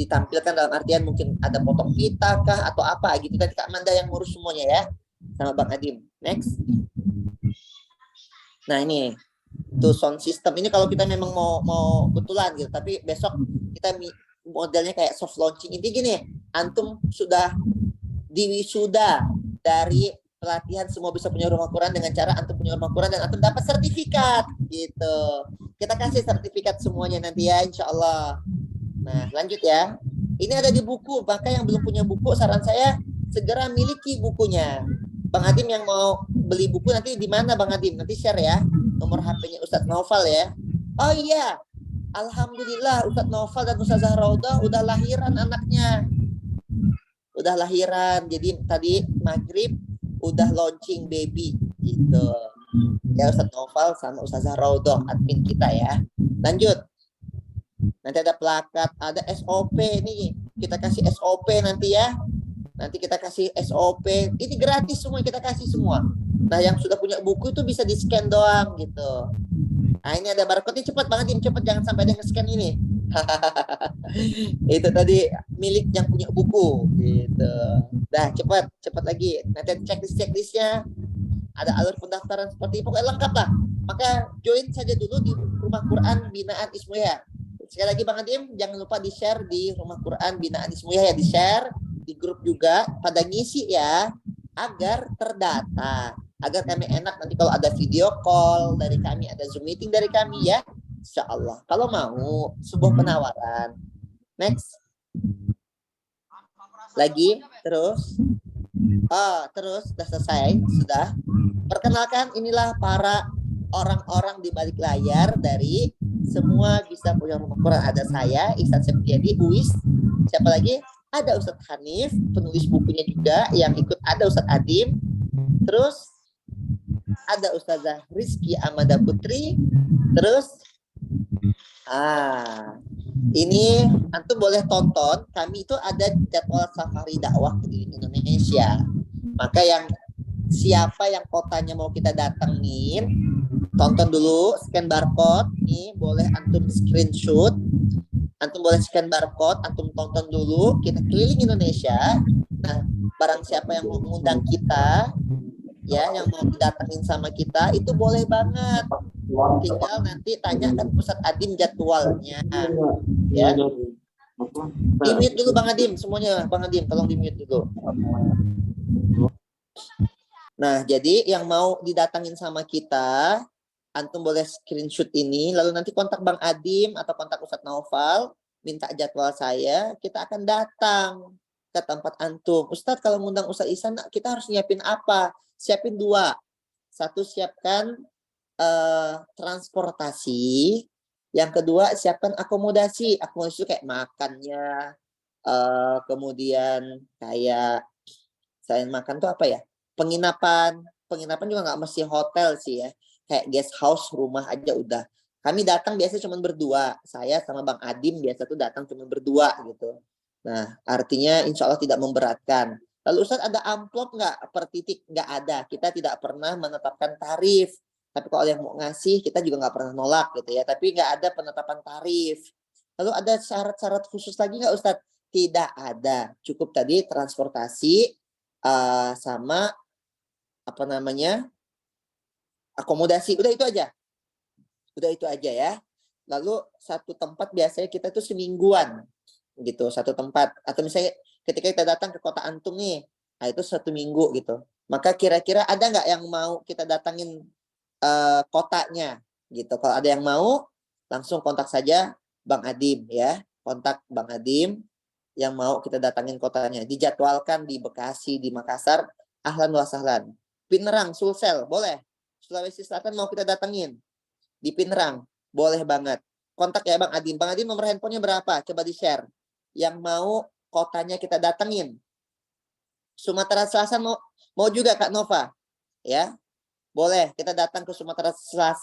ditampilkan dalam artian mungkin ada potong pita kah atau apa gitu kan, Kak Amanda yang ngurus semuanya ya sama Bang Adim. Next. Nah ini tuh sound system ini kalau kita memang mau betulan gitu, tapi besok kita modelnya kayak soft launching. Intinya gini, antum sudah diwisuda dari pelatihan Semua Bisa Punya Rumah Quran dengan cara antum punya rumah Quran dan antum dapat sertifikat gitu. Kita kasih sertifikat semuanya nanti ya insya Allah. Nah lanjut ya. Ini ada di buku, maka yang belum punya buku saran saya segera miliki bukunya. Bang Adim yang mau beli buku nanti di mana Bang Adim? Nanti share ya nomor HP-nya Ustadz Naufal ya. Oh iya, alhamdulillah Ustadz Naufal dan Ustazah Raudah udah lahiran anaknya. Udah lahiran, jadi tadi maghrib udah launching baby gitu. Ya Ustadz Naufal sama Ustazah Raudah admin kita ya. Lanjut. Nanti ada plakat, ada SOP nih. Kita kasih SOP nanti ya. Nanti kita kasih SOP. Ini gratis semua, kita kasih semua. Nah, yang sudah punya buku itu bisa di-scan doang gitu. Nah, ini ada barcode-nya, cepat banget ini, cepat jangan sampai ada yang nge-scan ini. Itu tadi milik yang punya buku gitu. Dah, cepat lagi. Nanti ada checklist-checklistnya. Ada alur pendaftaran seperti pokoknya lengkap lah. Maka join saja dulu di Rumah Quran Binaan Ismuya. Sekali lagi Bang Adim, jangan lupa di-share di Rumah Quran Binaan Ismuya ya, di-share di grup juga, pada ngisi ya, agar terdata, agar kami enak nanti kalau ada video call dari kami, ada Zoom meeting dari kami ya, insya Allah. Kalau mau, sebuah penawaran. Next. Lagi, terus. Terus, sudah selesai, sudah. Perkenalkan, inilah para orang-orang di balik layar dari Semua Bisa Punya Rumah Quran. Ada saya, Ihsan Septiadi, Uis. Siapa lagi? Ada Ustadz Hanif, penulis bukunya juga yang ikut, ada Ustadz Adim. Terus ada Ustazah Rizky Amanda Putri. Terus ini antum boleh tonton, kami itu ada jadwal safari dakwah di Indonesia. Maka yang siapa yang kotanya mau kita datengin, tonton dulu, scan barcode nih, boleh antum screenshot. Antum boleh scan barcode, antum tonton dulu, kita keliling Indonesia. Nah, barang siapa yang mau mengundang kita, ya, yang mau didatengin sama kita, itu boleh banget. Tinggal nanti tanyakan Ustadz Adim jadwalnya. Ya. Di-mute dulu Bang Adim, semuanya. Bang Adim, tolong di-mute dulu. Nah, jadi yang mau didatengin sama kita, antum boleh screenshot ini, lalu nanti kontak Bang Adim atau kontak Ustadz Naufal, minta jadwal saya, kita akan datang ke tempat antum. Ustadz, kalau ngundang Ustadz Ihsan, kita harus nyiapin apa? Siapin 2. 1, siapkan transportasi. Yang kedua, siapkan akomodasi. Akomodasi itu kayak makannya, kemudian kayak, selain makan tuh apa ya? Penginapan juga nggak mesti hotel sih ya. Kayak guest house, rumah aja udah. Kami datang biasanya cuma berdua. Saya sama Bang Adim biasa tuh datang cuma berdua gitu. Nah, artinya insya Allah tidak memberatkan. Lalu Ustadz, ada amplop nggak per titik? Nggak ada. Kita tidak pernah menetapkan tarif. Tapi kalau yang mau ngasih, kita juga nggak pernah nolak gitu ya. Tapi nggak ada penetapan tarif. Lalu ada syarat-syarat khusus lagi nggak Ustadz? Tidak ada. Cukup tadi transportasi sama apa namanya? Akomodasi, udah itu aja ya. Lalu satu tempat biasanya kita tuh semingguan gitu, satu tempat. Atau misalnya ketika kita datang ke kota antum nih, nah itu 1 minggu gitu. Maka kira-kira ada nggak yang mau kita datangin kotanya gitu? Kalau ada yang mau, langsung kontak saja Bang Adim ya, kontak Bang Adim yang mau kita datangin kotanya. Dijadwalkan di Bekasi, di Makassar, ahlan wa sahlan. Pinerang, Sulsel, boleh. Sulawesi Selatan mau kita datengin di Pinerang, boleh banget. Kontak ya Bang Adim. Bang Adim nomor handphonenya berapa? Coba di-share. Yang mau kotanya kita datengin. Sumatera Selatan mau juga Kak Nova, ya. Boleh, kita datang ke Sumatera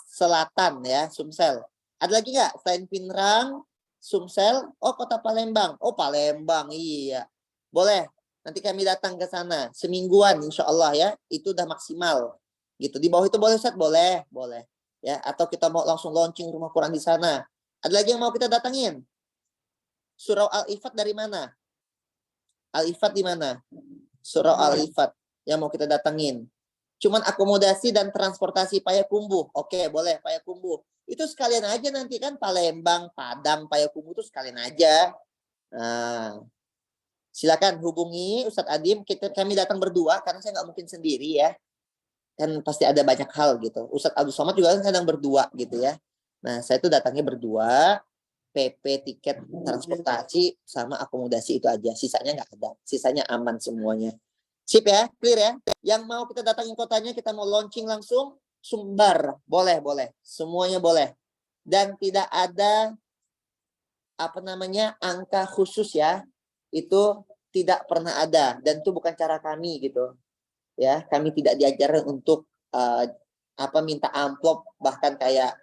Selatan ya, Sumsel. Ada lagi nggak selain Pinerang, Sumsel? Oh, kota Palembang. Oh, Palembang, iya. Boleh. Nanti kami datang ke sana semingguan insya Allah ya. Itu udah maksimal. Gitu. Di bawah itu boleh Ustaz? Boleh. Ya, atau kita mau langsung launching rumah Quran di sana. Ada lagi yang mau kita datangin? Surah Al-Ifat dari mana? Al-Ifat di mana? Surah Al-Ifat yang mau kita datengin. Cuman akomodasi dan transportasi Payakumbuh. Oke, boleh Payakumbuh. Itu sekalian aja nanti kan Palembang, Padang, Payakumbuh itu sekalian aja. Nah, silakan hubungi Ustadz Adim. Kami datang berdua karena saya nggak mungkin sendiri ya. Kan pasti ada banyak hal gitu. Ustadz Abdul Somad juga kan kadang berdua gitu ya. Nah, saya tuh datangnya berdua. PP, tiket, transportasi, sama akomodasi itu aja. Sisanya nggak ada. Sisanya aman semuanya. Sip ya, clear ya. Yang mau kita datangin kotanya, kita mau launching langsung, Sumbar. Boleh, boleh. Semuanya boleh. Dan tidak ada angka khusus ya. Itu tidak pernah ada. Dan itu bukan cara kami gitu. Ya, kami tidak diajarkan untuk minta amplop, bahkan kayak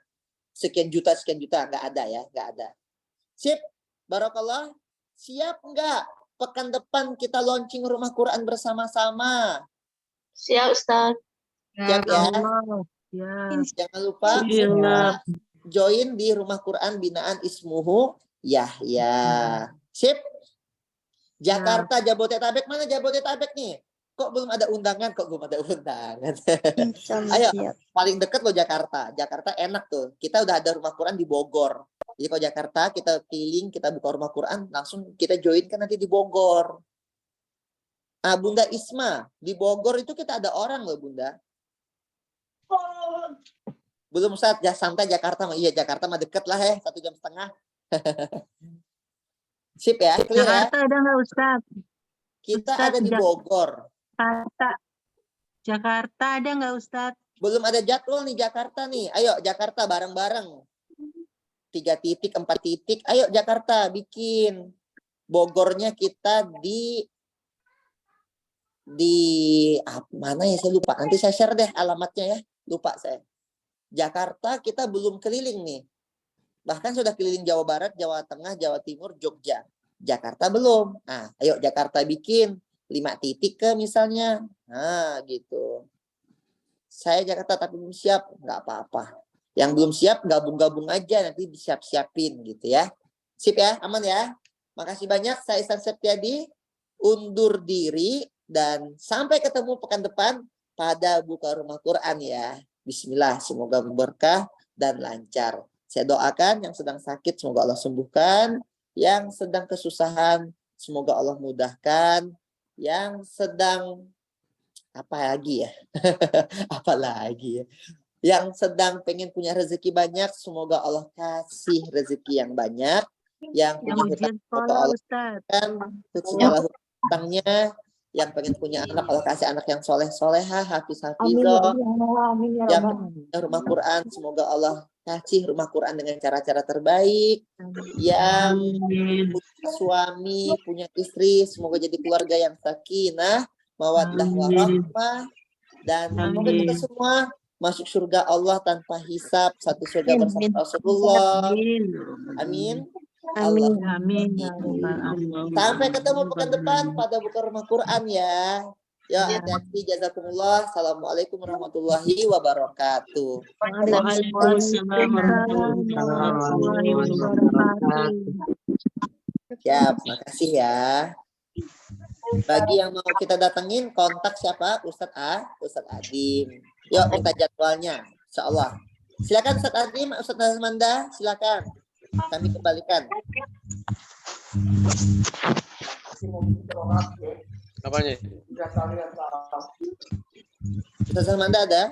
sekian juta, nggak ada ya, nggak ada. Sip, Barakallah. Siap nggak? Pekan depan kita launching rumah Quran bersama-sama. Siap, Ustaz. Siap ya? Ya. Jangan lupa Siap. join di rumah Quran binaan Ismuhu Yahya. Sip? Jakarta, Jabodetabek, mana Jabodetabek nih? Kok belum ada undangan? Ayo, paling dekat loh Jakarta. Jakarta enak tuh. Kita udah ada rumah Quran di Bogor. Jadi kalau Jakarta kita keliling, kita buka rumah Quran, langsung kita join kan nanti di Bogor. Ah, Bunda Isma, di Bogor itu kita ada orang loh Bunda. Belum Ustaz, ya santai Jakarta mah. Iya, Jakarta mah deket lah ya, 1,5 jam. Sip ya, clear ya. Jakarta ada nggak Ustaz? Kita Ustaz, ada di Bogor. Jakarta ada nggak Ustaz? Belum ada jadwal nih Jakarta nih. Ayo Jakarta bareng-bareng. 3 titik, 4 titik. Ayo Jakarta bikin. Bogornya kita di mana ya, saya lupa. Nanti saya share deh alamatnya ya. Lupa saya. Jakarta kita belum keliling nih. Bahkan sudah keliling Jawa Barat, Jawa Tengah, Jawa Timur, Jogja. Jakarta belum. Nah, ayo Jakarta bikin 5 titik ke misalnya. Nah, gitu. Saya Jakarta tapi belum siap, nggak apa-apa. Yang belum siap gabung-gabung aja, nanti disiap-siapin gitu ya. Sip ya, aman ya. Makasih banyak, saya Ihsan Septiadi undur diri dan sampai ketemu pekan depan pada buka rumah Quran ya. Bismillah, semoga berkah dan lancar. Saya doakan yang sedang sakit semoga Allah sembuhkan, yang sedang kesusahan semoga Allah mudahkan, yang sedang apa lagi ya? Apalagi ya? Yang sedang pengen punya rezeki banyak, semoga Allah kasih rezeki yang banyak. Yang punya hutang, semoga Allah kan segala hutangnya. Yang pengen punya anak, Allah kasih anak yang soleh-solehah, hafiz-hafizah. Yang punya rumah Quran, semoga Allah kasih rumah Quran dengan cara-cara terbaik. Yang punya suami, punya istri, semoga jadi keluarga yang sakinah, mawaddah warahmah. Dan semoga kita semua masuk surga Allah tanpa hisab, satu surga bersama Rasulullah. Amin. Amin. Sampai ketemu pekan depan pada buka rumah Quran ya. Ya, hati-hati, jazakumullah. Assalamualaikum warahmatullahi wabarakatuh. Waalaikumsalam warahmatullahi wabarakatuh. Siap, makasih ya. Bagi yang mau kita datengin, kontak siapa? Ustadz Adim. Yuk, minta jadwalnya. Insyaallah. Silakan Ustadz Adim, Ustadz Nazmanda, silakan. Kami kembalikan. Apanya? Ustadz Nazmanda ada?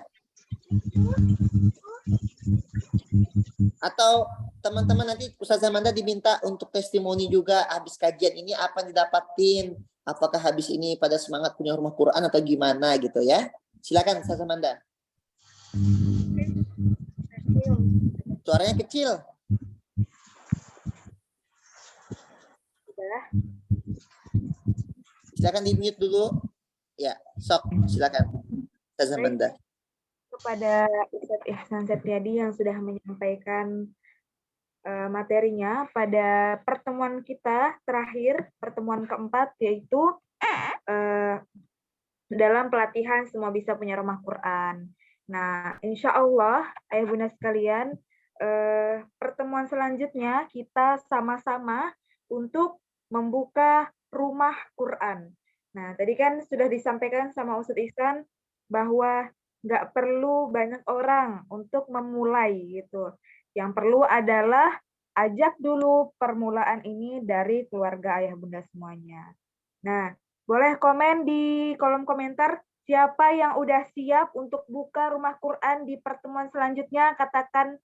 Atau teman-teman nanti Ustadz Zamanda diminta untuk testimoni juga habis kajian ini apa yang didapatin, apakah habis ini pada semangat punya rumah Quran atau gimana gitu ya. Silakan Ustadz Zamanda. Suaranya kecil. Silakan di-mute dulu. Ya, sok silakan Ustadz Zamanda. Kepada Ustadz Ihsan Septiadi yang sudah menyampaikan materinya pada pertemuan kita terakhir, pertemuan keempat, yaitu dalam pelatihan Semua Bisa Punya Rumah Quran. Nah, insya Allah, ayah bunda sekalian, pertemuan selanjutnya kita sama-sama untuk membuka rumah Quran. Nah, tadi kan sudah disampaikan sama Ustadz Ihsan bahwa nggak perlu banyak orang untuk memulai gitu. Yang perlu adalah ajak dulu permulaan ini dari keluarga ayah bunda semuanya. Nah, boleh komen di kolom komentar siapa yang udah siap untuk buka rumah Quran di pertemuan selanjutnya, katakan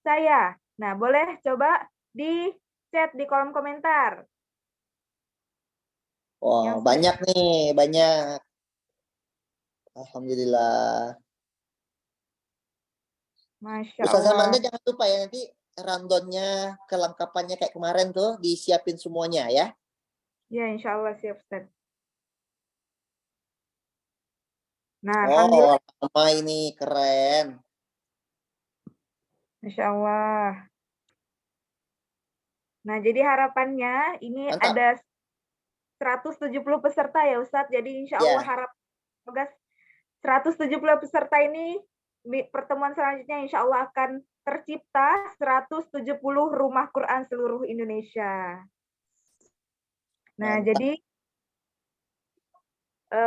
saya. Nah, boleh coba di chat di kolom komentar. Wow, banyak nih, banyak. Alhamdulillah. Masya Ustazah Allah. Manda jangan lupa ya nanti rundownnya, kelengkapannya kayak kemarin tuh disiapin semuanya ya. Ya, insya Allah siap, Ustaz. Nah, Oh, alhamdulillah. lama ini keren. Masya Allah. Nah, jadi harapannya ini Mantap. ada 170 peserta ya Ustadz. Jadi insya Allah Ya. harap semoga 170 peserta ini di pertemuan selanjutnya insya Allah akan tercipta 170 rumah Quran seluruh Indonesia. Nah, Mantap. jadi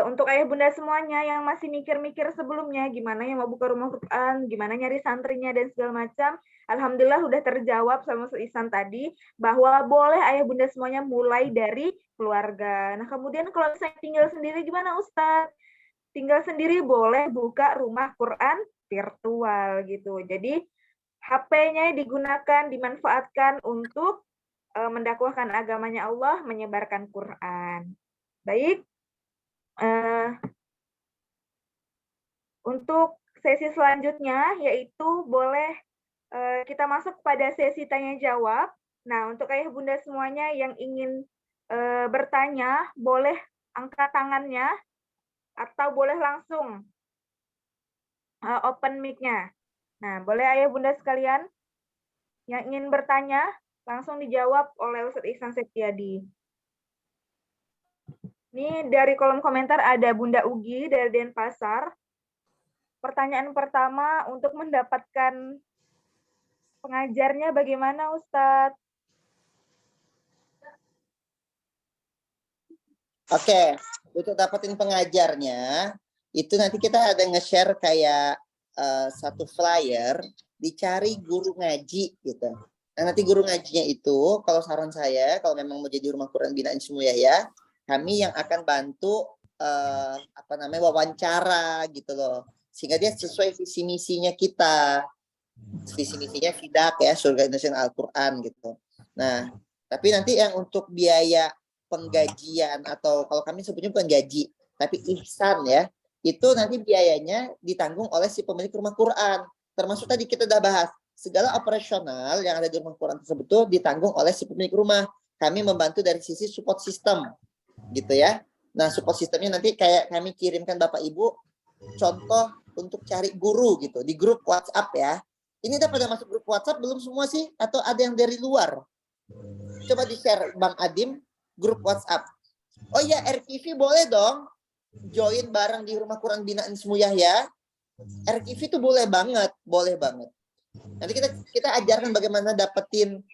untuk ayah bunda semuanya yang masih mikir-mikir sebelumnya gimana yang mau buka rumah Quran, gimana nyari santrinya dan segala macam, alhamdulillah udah terjawab sama Ustaz Ihsan tadi bahwa boleh ayah bunda semuanya mulai dari keluarga. Nah, kemudian kalau saya tinggal sendiri gimana Ustaz? Tinggal sendiri boleh buka rumah Quran virtual gitu. Jadi HP-nya digunakan, dimanfaatkan untuk mendakwahkan agamanya Allah, menyebarkan Quran. Baik. Untuk sesi selanjutnya yaitu boleh kita masuk pada sesi tanya jawab. Nah, untuk ayah bunda semuanya yang ingin bertanya boleh angkat tangannya atau boleh langsung open mic-nya. Nah, boleh ayah bunda sekalian yang ingin bertanya langsung dijawab oleh Ustadz Ihsan Septiadi. Ini dari kolom komentar ada Bunda Ugi dari Denpasar. Pertanyaan pertama, untuk mendapatkan pengajarnya bagaimana Ustadz? Oke, untuk dapetin pengajarnya, itu nanti kita ada nge-share kayak satu flyer, dicari guru ngaji gitu. Nah, nanti guru ngajinya itu, kalau saran saya, kalau memang mau jadi rumah Quran binaan semua ya, kami yang akan bantu wawancara gitu loh. Sehingga dia sesuai visi misinya kita. Visi misinya FIDAK ya, Surga Indonesia Al-Quran gitu. Nah, tapi nanti yang untuk biaya penggajian atau kalau kami sebutnya bukan gaji, tapi ihsan ya, itu nanti biayanya ditanggung oleh si pemilik rumah Quran. Termasuk tadi kita udah bahas, segala operasional yang ada di rumah Quran tersebut ditanggung oleh si pemilik rumah. Kami membantu dari sisi support system, gitu ya. Nah, support systemnya nanti kayak kami kirimkan Bapak Ibu contoh untuk cari guru gitu di grup WhatsApp ya. Ini udah pada masuk grup WhatsApp belum semua sih? Atau ada yang dari luar? Coba di-share Bang Adim grup WhatsApp. Oh iya, RTV boleh dong join bareng di rumah Quran binaan Semuyah ya. RTV itu boleh banget, boleh banget. Nanti kita ajarkan bagaimana dapetin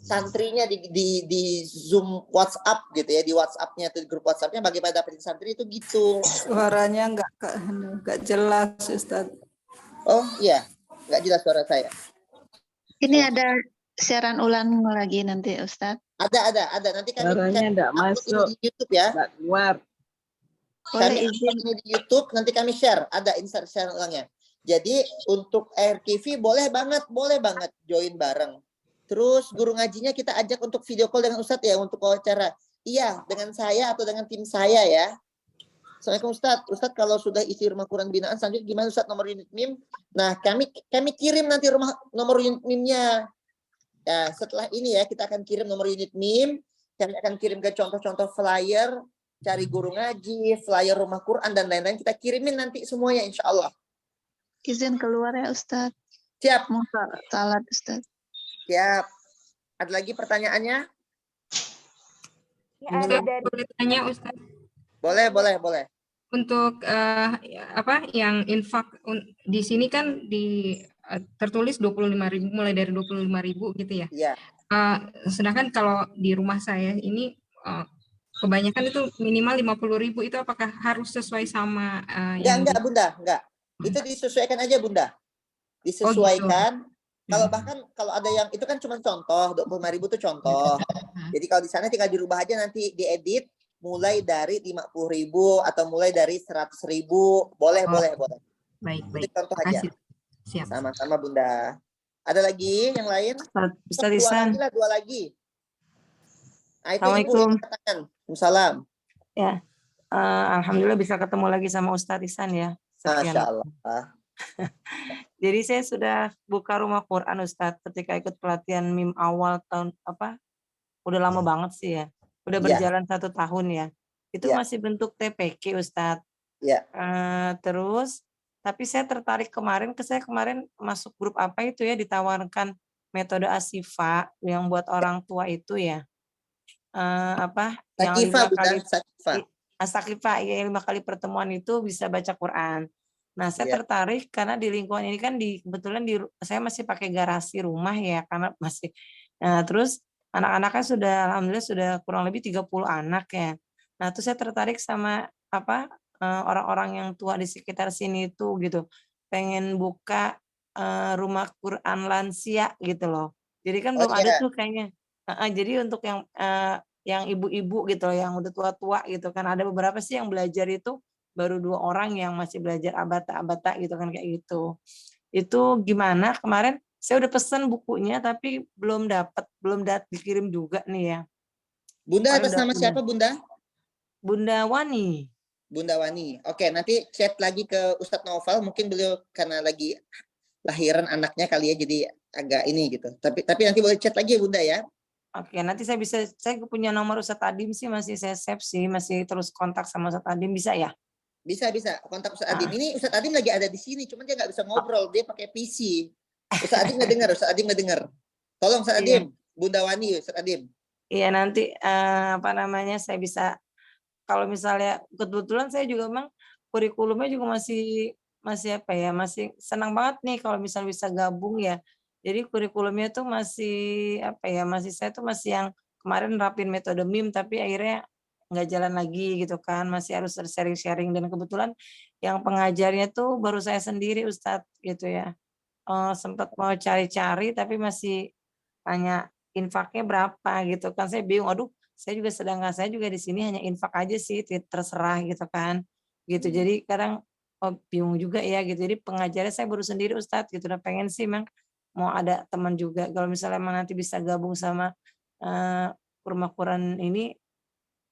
santrinya di Zoom WhatsApp gitu ya, di WhatsApp-nya atau di grup WhatsApp-nya bagaimana dapetin santri itu gitu. Suaranya nggak jelas, Ustaz. Oh iya, nggak jelas suara saya. Ini ada siaran ulang lagi nanti Ustaz. Ada. Nanti kami Suaranya nggak masuk. Ini di YouTube ya. Nggak keluar. Kami ini di YouTube, nanti kami share. Ada insert share ulangnya. Jadi untuk RTV boleh banget join bareng. Terus guru ngajinya kita ajak untuk video call dengan Ustadz ya, untuk wawancara. Iya, dengan saya atau dengan tim saya ya. Assalamualaikum Ustadz. Ustadz kalau sudah isi rumah Quran binaan, selanjutnya gimana Ustadz nomor unit MIM? Nah, kami kirim nanti nomor unit MIM-nya. Ya, setelah ini ya, kita akan kirim nomor unit MIM. Kami akan kirim ke contoh-contoh flyer, cari guru ngaji, flyer rumah Quran, dan lain-lain. Kita kirimin nanti semuanya, insya Allah. Izin keluar ya Ustadz. Siap. Mau salat Ustadz. Siap. Ada lagi pertanyaannya? Ini ada dari Boleh tanya Ustaz? Boleh. Untuk yang infak di sini kan tertulis 25.000, mulai dari 25.000 gitu ya. Iya. Sedangkan kalau di rumah saya ini kebanyakan itu minimal 50.000, itu apakah harus sesuai sama yang Enggak, Bunda, enggak. Itu disesuaikan aja, Bunda. Disesuaikan. Kalau bahkan kalau ada yang itu kan cuma contoh, 25.000 itu contoh. Jadi kalau di sana tinggal dirubah aja, nanti diedit mulai dari 50.000 atau mulai dari 100.000. Boleh. Baik. Itu contoh aja. Siap. Sama-sama, Bunda. Ada lagi yang lain? Ustaz Ihsan. Dua lagi. Nah, itu Ibu Assalamualaikum. yang katakan. Salam. Ya, alhamdulillah bisa ketemu lagi sama Ustadz Ihsan ya. Sekian. Masya Allah. Jadi saya sudah buka rumah Quran Ustadz ketika ikut pelatihan MIM awal tahun udah lama banget sih ya. Udah berjalan 1 tahun ya. Itu masih bentuk TPQ Ustadz. Ya. Terus tapi saya tertarik kemarin masuk grup apa itu ya, ditawarkan metode Asifa yang buat orang tua itu ya. Yang 5 kali Asakifah, ya 5 kali pertemuan itu bisa baca Quran. Nah, saya tertarik karena di lingkungan ini kan kebetulan saya masih pakai garasi rumah ya, karena masih terus anak-anaknya sudah alhamdulillah sudah kurang lebih 30 anak ya. Nah, itu saya tertarik sama orang-orang yang tua di sekitar sini itu gitu. Pengen buka rumah Quran lansia gitu loh. Jadi kan belum ada tuh kayaknya. Jadi untuk yang ibu-ibu gitu loh, yang udah tua-tua gitu kan, ada beberapa sih yang belajar itu baru 2 orang yang masih belajar abata gitu kan, kayak gitu. Itu gimana? Kemarin saya udah pesen bukunya tapi belum dikirim juga nih ya. Bunda atas nama siapa, Bunda? Bunda Wani. Bunda Wani. Oke, nanti chat lagi ke Ustadz Novel, mungkin beliau karena lagi lahiran anaknya kali ya, jadi agak ini gitu. Tapi nanti boleh chat lagi ya, Bunda ya. Oke, nanti saya punya nomor Ustadz Adim sih, masih saya save sih, masih terus kontak sama Ustadz Adim, bisa ya? Bisa. Kontak Ustadz Adim. Ini Ustadz Adim lagi ada di sini, cuman dia nggak bisa ngobrol, dia pakai PC. Ustadz Adim nggak dengar. Tolong Ustadz Adim, Bunda Wani, Ustadz Adim. Iya, nanti saya bisa, kalau misalnya kebetulan saya juga memang kurikulumnya juga masih masih senang banget nih kalau misalnya bisa gabung ya. Jadi kurikulumnya tuh masih saya tuh masih yang kemarin nerapin metode MIM tapi akhirnya nggak jalan lagi gitu kan, masih harus sharing-sharing, dan kebetulan yang pengajarnya tuh baru saya sendiri Ustadz gitu ya. Sempat mau cari-cari tapi masih tanya infaknya berapa gitu kan, saya bingung, aduh saya juga di sini hanya infak aja sih, terserah gitu kan gitu. Jadi kadang bingung juga ya gitu. Jadi pengajarnya saya baru sendiri Ustadz gitu, udah pengen sih memang mau ada teman juga kalau misalnya nanti bisa gabung sama rumah Quran ini,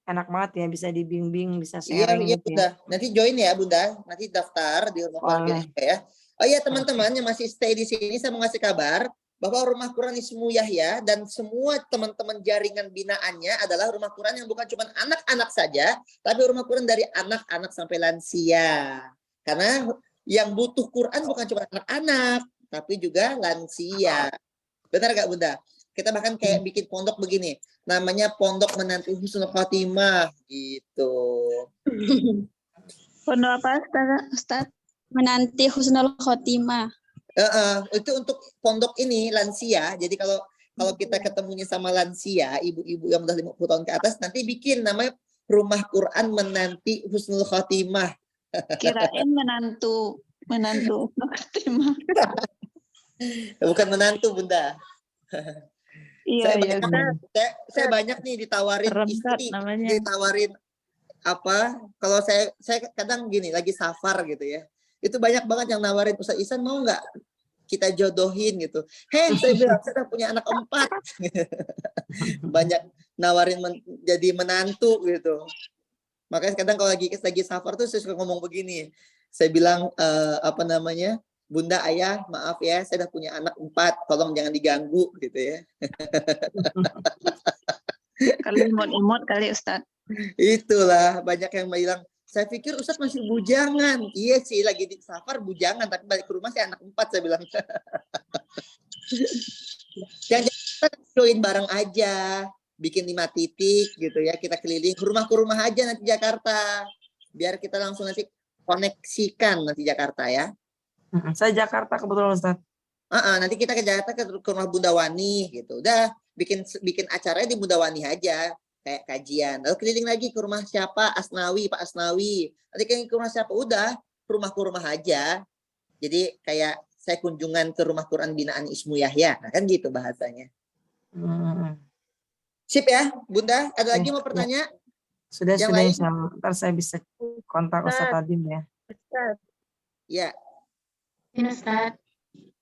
enak banget ya, bisa dibimbing, bisa sharing Iya, gitu Bunda. ya. Nanti join ya, Bunda. Nanti daftar di rumah Quran ya. Oh iya, teman-teman yang masih stay di sini, saya mau ngasih kabar bahwa rumah Quran Ismu Yahya dan semua teman-teman jaringan binaannya adalah rumah Quran yang bukan cuma anak-anak saja, tapi rumah Quran dari anak-anak sampai lansia. Karena yang butuh Quran bukan cuma anak-anak, tapi juga lansia. Benar gak, Bunda? Kita bahkan kayak bikin pondok begini, namanya Pondok Menanti Husnul Khotimah gitu. Pondok apa, Ustaz? Menanti Husnul Khotimah. Itu untuk pondok ini lansia. Jadi kalau kita ketemunya sama lansia, ibu-ibu yang udah 50 tahun ke atas, nanti bikin namanya Rumah Quran Menanti Husnul Khotimah. Kirain menantu Husnul Khotimah. Bukan menantu, Bunda. Iya, saya banyak nih ditawarin istri, ditawarin apa? Kalau saya kadang gini, lagi safar gitu ya. Itu banyak banget yang nawarin, Ustaz Ihsan mau nggak kita jodohin gitu. Saya bilang saya punya anak 4. Banyak nawarin jadi menantu gitu. Makanya kadang kalau lagi safar tuh saya suka ngomong begini. Saya bilang Bunda, Ayah, maaf ya, saya udah punya anak 4, tolong jangan diganggu gitu ya. Kali imut kali Ustaz. Itulah, banyak yang bilang, saya pikir Ustaz masih bujangan. Iya sih, lagi di safar bujangan, tapi balik ke rumah saya anak 4, saya bilang. Jangan join bareng aja, bikin 5 titik gitu ya, kita keliling ke rumah aja nanti Jakarta. Biar kita langsung nanti koneksikan nanti Jakarta ya. Saya Jakarta kebetulan Ustaz. Nanti kita ke Jakarta ke rumah Bunda Wani gitu. Udah bikin acaranya di Mudawani aja, kayak kajian. Lalu keliling lagi ke rumah siapa, Asnawi, Pak Asnawi. Nanti keliling ke rumah siapa, udah rumah ke rumah aja. Jadi kayak saya kunjungan ke rumah Quran binaan Ismu Yahya, nah, kan gitu bahasanya. Sip ya, Bunda. Ada lagi mau bertanya? Sudah, Yang sudah lain? insya Allah. Ntar saya bisa kontak Ustadz Adim ya. Ya, Ustaz.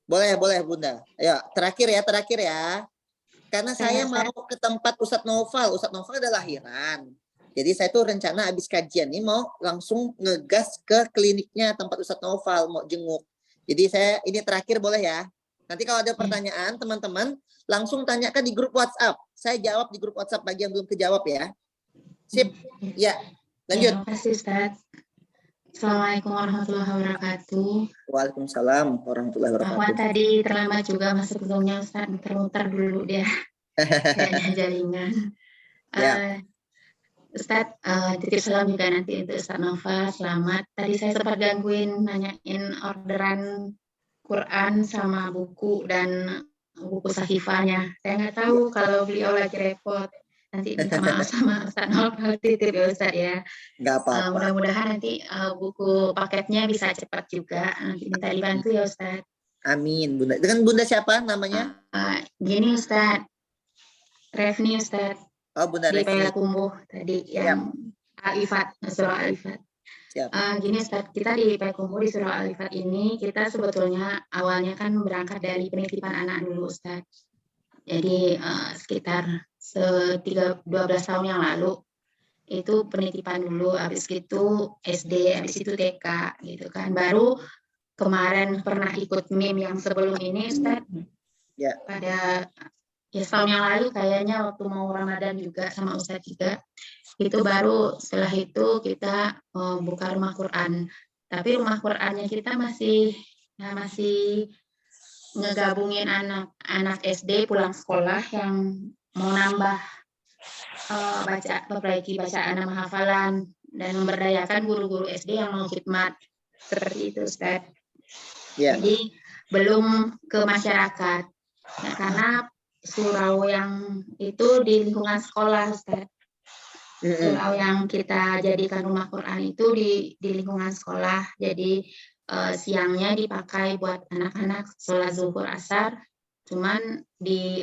boleh Bunda. Ayo, terakhir ya. Karena saya mau ke tempat Ustadz Noval. Ustadz Noval ada lahiran. Jadi saya tuh rencana habis kajian ini mau langsung ngegas ke kliniknya tempat Ustadz Noval, mau jenguk. Jadi ini terakhir boleh ya. Nanti kalau ada pertanyaan teman-teman langsung tanyakan di grup WhatsApp. Saya jawab di grup WhatsApp bagi yang belum kejawab ya. Sip. Ya, lanjut. Terima kasih Ustaz. Assalamualaikum warahmatullahi wabarakatuh. Waalaikumsalam warahmatullahi Bahwa wabarakatuh. tadi terlambat juga masuk zoomnya Ustaz, muter-muter dulu dia. Kayaknya jaringan. Ya. Ustaz, titip salam juga nanti untuk Ustaz Nova. Selamat. Tadi saya sempat gangguin nanyain orderan Quran sama buku dan buku sahifahnya. Saya nggak tahu kalau beliau lagi repot. Nanti minta maaf sama Ustaz Nova, titip ya Ustaz ya. Nggak apa-apa. Mudah-mudahan nanti buku paketnya bisa cepat juga. Nanti minta dibantu ya Ustaz. Amin, Bunda. Dengan Bunda siapa namanya? Gini Ustaz, Refni Ustaz. Oh, Bunda Di Refni. Payakumbuh tadi yang Al-Ifat, surah Al-Ifat. Gini Ustaz, kita di Payakumbuh di surah Al-Ifat ini kita sebetulnya awalnya kan berangkat dari penitipan anak dulu Ustaz. Jadi sekitar 12 tahun yang lalu itu penitipan dulu, habis itu SD, habis itu TK gitu kan. Baru kemarin pernah ikut MIM yang sebelum ini Ustaz. Ya. Pada setahun yang lalu kayaknya waktu mau Ramadan juga sama Ustadz juga. Itu baru setelah itu kita buka rumah Quran. Tapi rumah Qurannya kita masih ngegabungin anak SD pulang sekolah yang mau nambah perbaiki bacaan dan hafalan dan memberdayakan guru-guru SD yang mau khidmat seperti itu Ustadz. Ya. Jadi belum ke masyarakat ya, karena surau yang itu di lingkungan sekolah Ustaz. Surau yang kita jadikan rumah Quran itu di lingkungan sekolah. Jadi siangnya dipakai buat anak-anak sholat zuhur asar. Cuman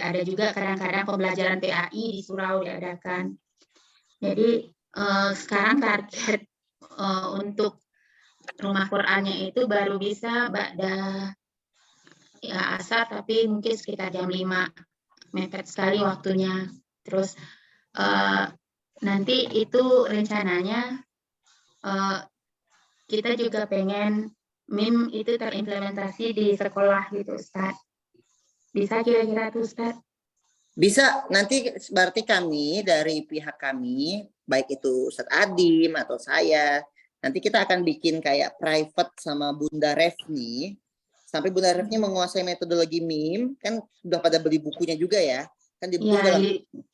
ada juga kadang-kadang pembelajaran PAI di surau diadakan. Jadi sekarang target untuk rumah Qurannya itu baru bisa pada asar, tapi mungkin sekitar jam 5. Mepet sekali waktunya. Terus nanti itu rencananya kita juga pengen MIM itu terimplementasi di sekolah gitu Ustaz. Bisa kira-kira tuh Ustaz? Bisa, nanti berarti kami dari pihak kami, baik itu Ustadz Adim atau saya, nanti kita akan bikin kayak private sama Bunda Refni. Sampai Bunda Refni menguasai metodologi MIM, kan sudah pada beli bukunya juga ya. Kan di buku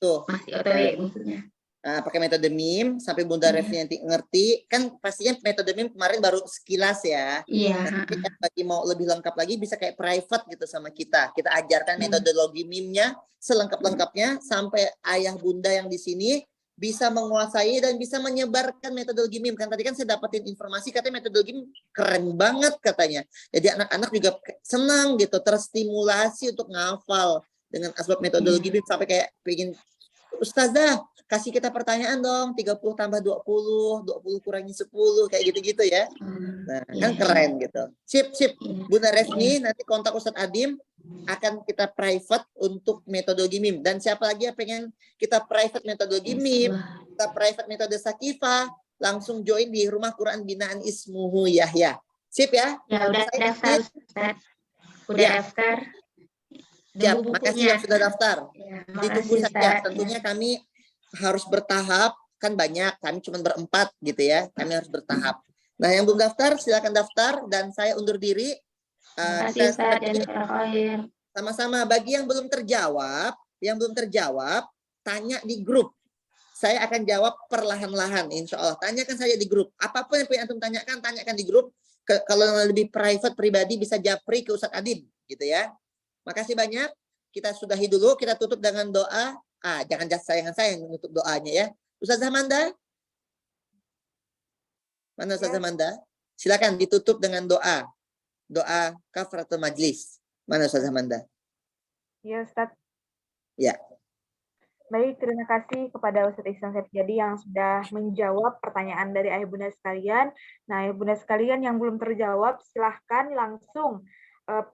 tuh. Masih OTW bukunya. Pakai metode MIM, sampai Bunda Refni nanti ngerti. Kan pastinya metode MIM kemarin baru sekilas ya. Iya. Nanti bagi mau lebih lengkap lagi bisa kayak private gitu sama kita. Kita ajarkan metodologi MIM-nya selengkap-lengkapnya sampai ayah bunda yang di sini bisa menguasai dan bisa menyebarkan metodologi MIM. Kan tadi kan saya dapetin informasi katanya metodologi MIM keren banget katanya. Jadi anak-anak juga senang gitu, terstimulasi untuk ngafal dengan asbab metodologi MIM sampai kayak pengen, Ustazah kasih kita pertanyaan dong, 30 tambah 20, 20 kurangi 10, kayak gitu-gitu ya. Nah, kan keren gitu. Sip. Bunda Refni, nanti kontak Ustadz Adim, akan kita private untuk metodologi MIM. Dan siapa lagi yang pengen kita private metodologi MIM, kita private metode Sakifah, langsung join di rumah Quran binaan Ismuhu Yahya. Sip ya? Ya, udah daftar Ustaz. Udah daftar. Siap, makasih yang sudah daftar. Ya, ditunggu saja. Tentunya kami harus bertahap, kan banyak, kami cuma berempat gitu ya, kami harus bertahap. Nah, yang belum daftar silakan daftar dan saya undur diri. Sama-sama. Bagi yang belum terjawab, tanya di grup. Saya akan jawab perlahan-lahan, insya Allah. Tanyakan saja di grup. Apapun yang pengen antum tanyakan di grup. Kalau lebih private, pribadi, bisa japri ke Ustadz Adim, gitu ya. Makasih banyak. kita sudahi dulu, kita tutup dengan doa. Jangan sayang menutup doanya ya. Ustazah Manda? Mana Ustazah Manda? Silakan ditutup dengan doa. Doa kafaratul majlis. Mana Ustazah Manda? Ya, Ustaz. Ya. Baik, terima kasih kepada Ustadz Ihsan Septiadi yang sudah menjawab pertanyaan dari ayah bunda sekalian. Nah, ayah bunda sekalian yang belum terjawab, silahkan langsung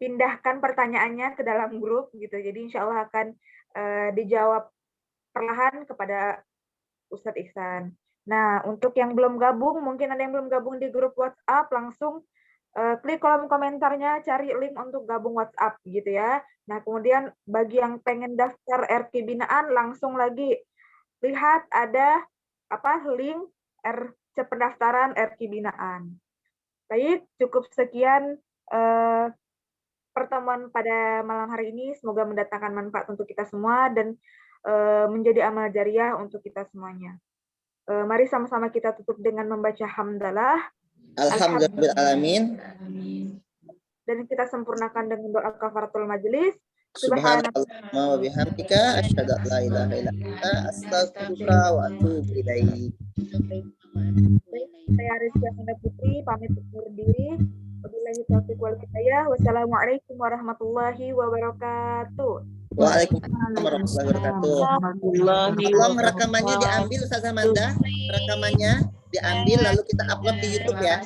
pindahkan pertanyaannya ke dalam grup gitu. Jadi insya Allah akan dijawab perlahan kepada Ustadz Ihsan. Nah, untuk yang belum gabung, mungkin ada yang belum gabung di grup WhatsApp, langsung klik kolom komentarnya, cari link untuk gabung WhatsApp gitu ya. Nah, kemudian bagi yang pengen daftar RK binaan, langsung lagi lihat ada link RC pendaftaran RK binaan. Baik, cukup sekian pertemuan pada malam hari ini. Semoga mendatangkan manfaat untuk kita semua dan menjadi amal jariah untuk kita semuanya. Mari sama-sama kita tutup dengan membaca hamdalah. Alhamdulillahirrahmanirrahim. Dan kita sempurnakan dengan doa kafaratul majlis. Subhanallah wa bihamdika asyhadu an la ilaha illa anta astaghfiruka wa atubu ilaik. Saya Rizky Sunda Putri pamit undur diri. Wabillahi taufiq wal hidayah. Wassalamualaikum warahmatullahi wabarakatuh. Waalaikumsalam warahmatullahi wabarakatuh. Tolong rekamannya diambil Ustazah Manda, rekamannya diambil lalu kita upload di YouTube ya.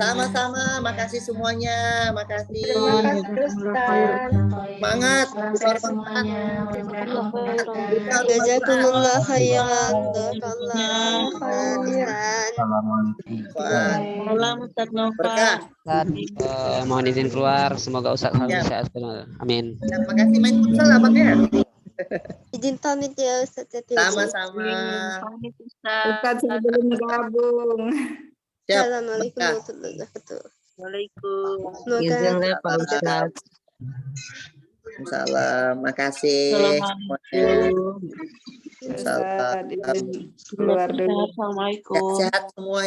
Sama-sama, makasih semuanya, makasih. Semangat, Jazakumullah khairan. Jazakallah khairan. Berkah. Mohon izin keluar, semoga Ustaz selalu sehat. Amin. Terima kasih, main futsal abang ya. Izin pamit ya Ustaz. Sama-sama. Ustaz sebelum gabung. Assalamualaikum warahmatullahi wabarakatuh. Waalaikumsalam. Izinnya Pak Ustaz. Salam, makasih semuanya. Ustaz, izin keluar dulu. Sehat semua ya.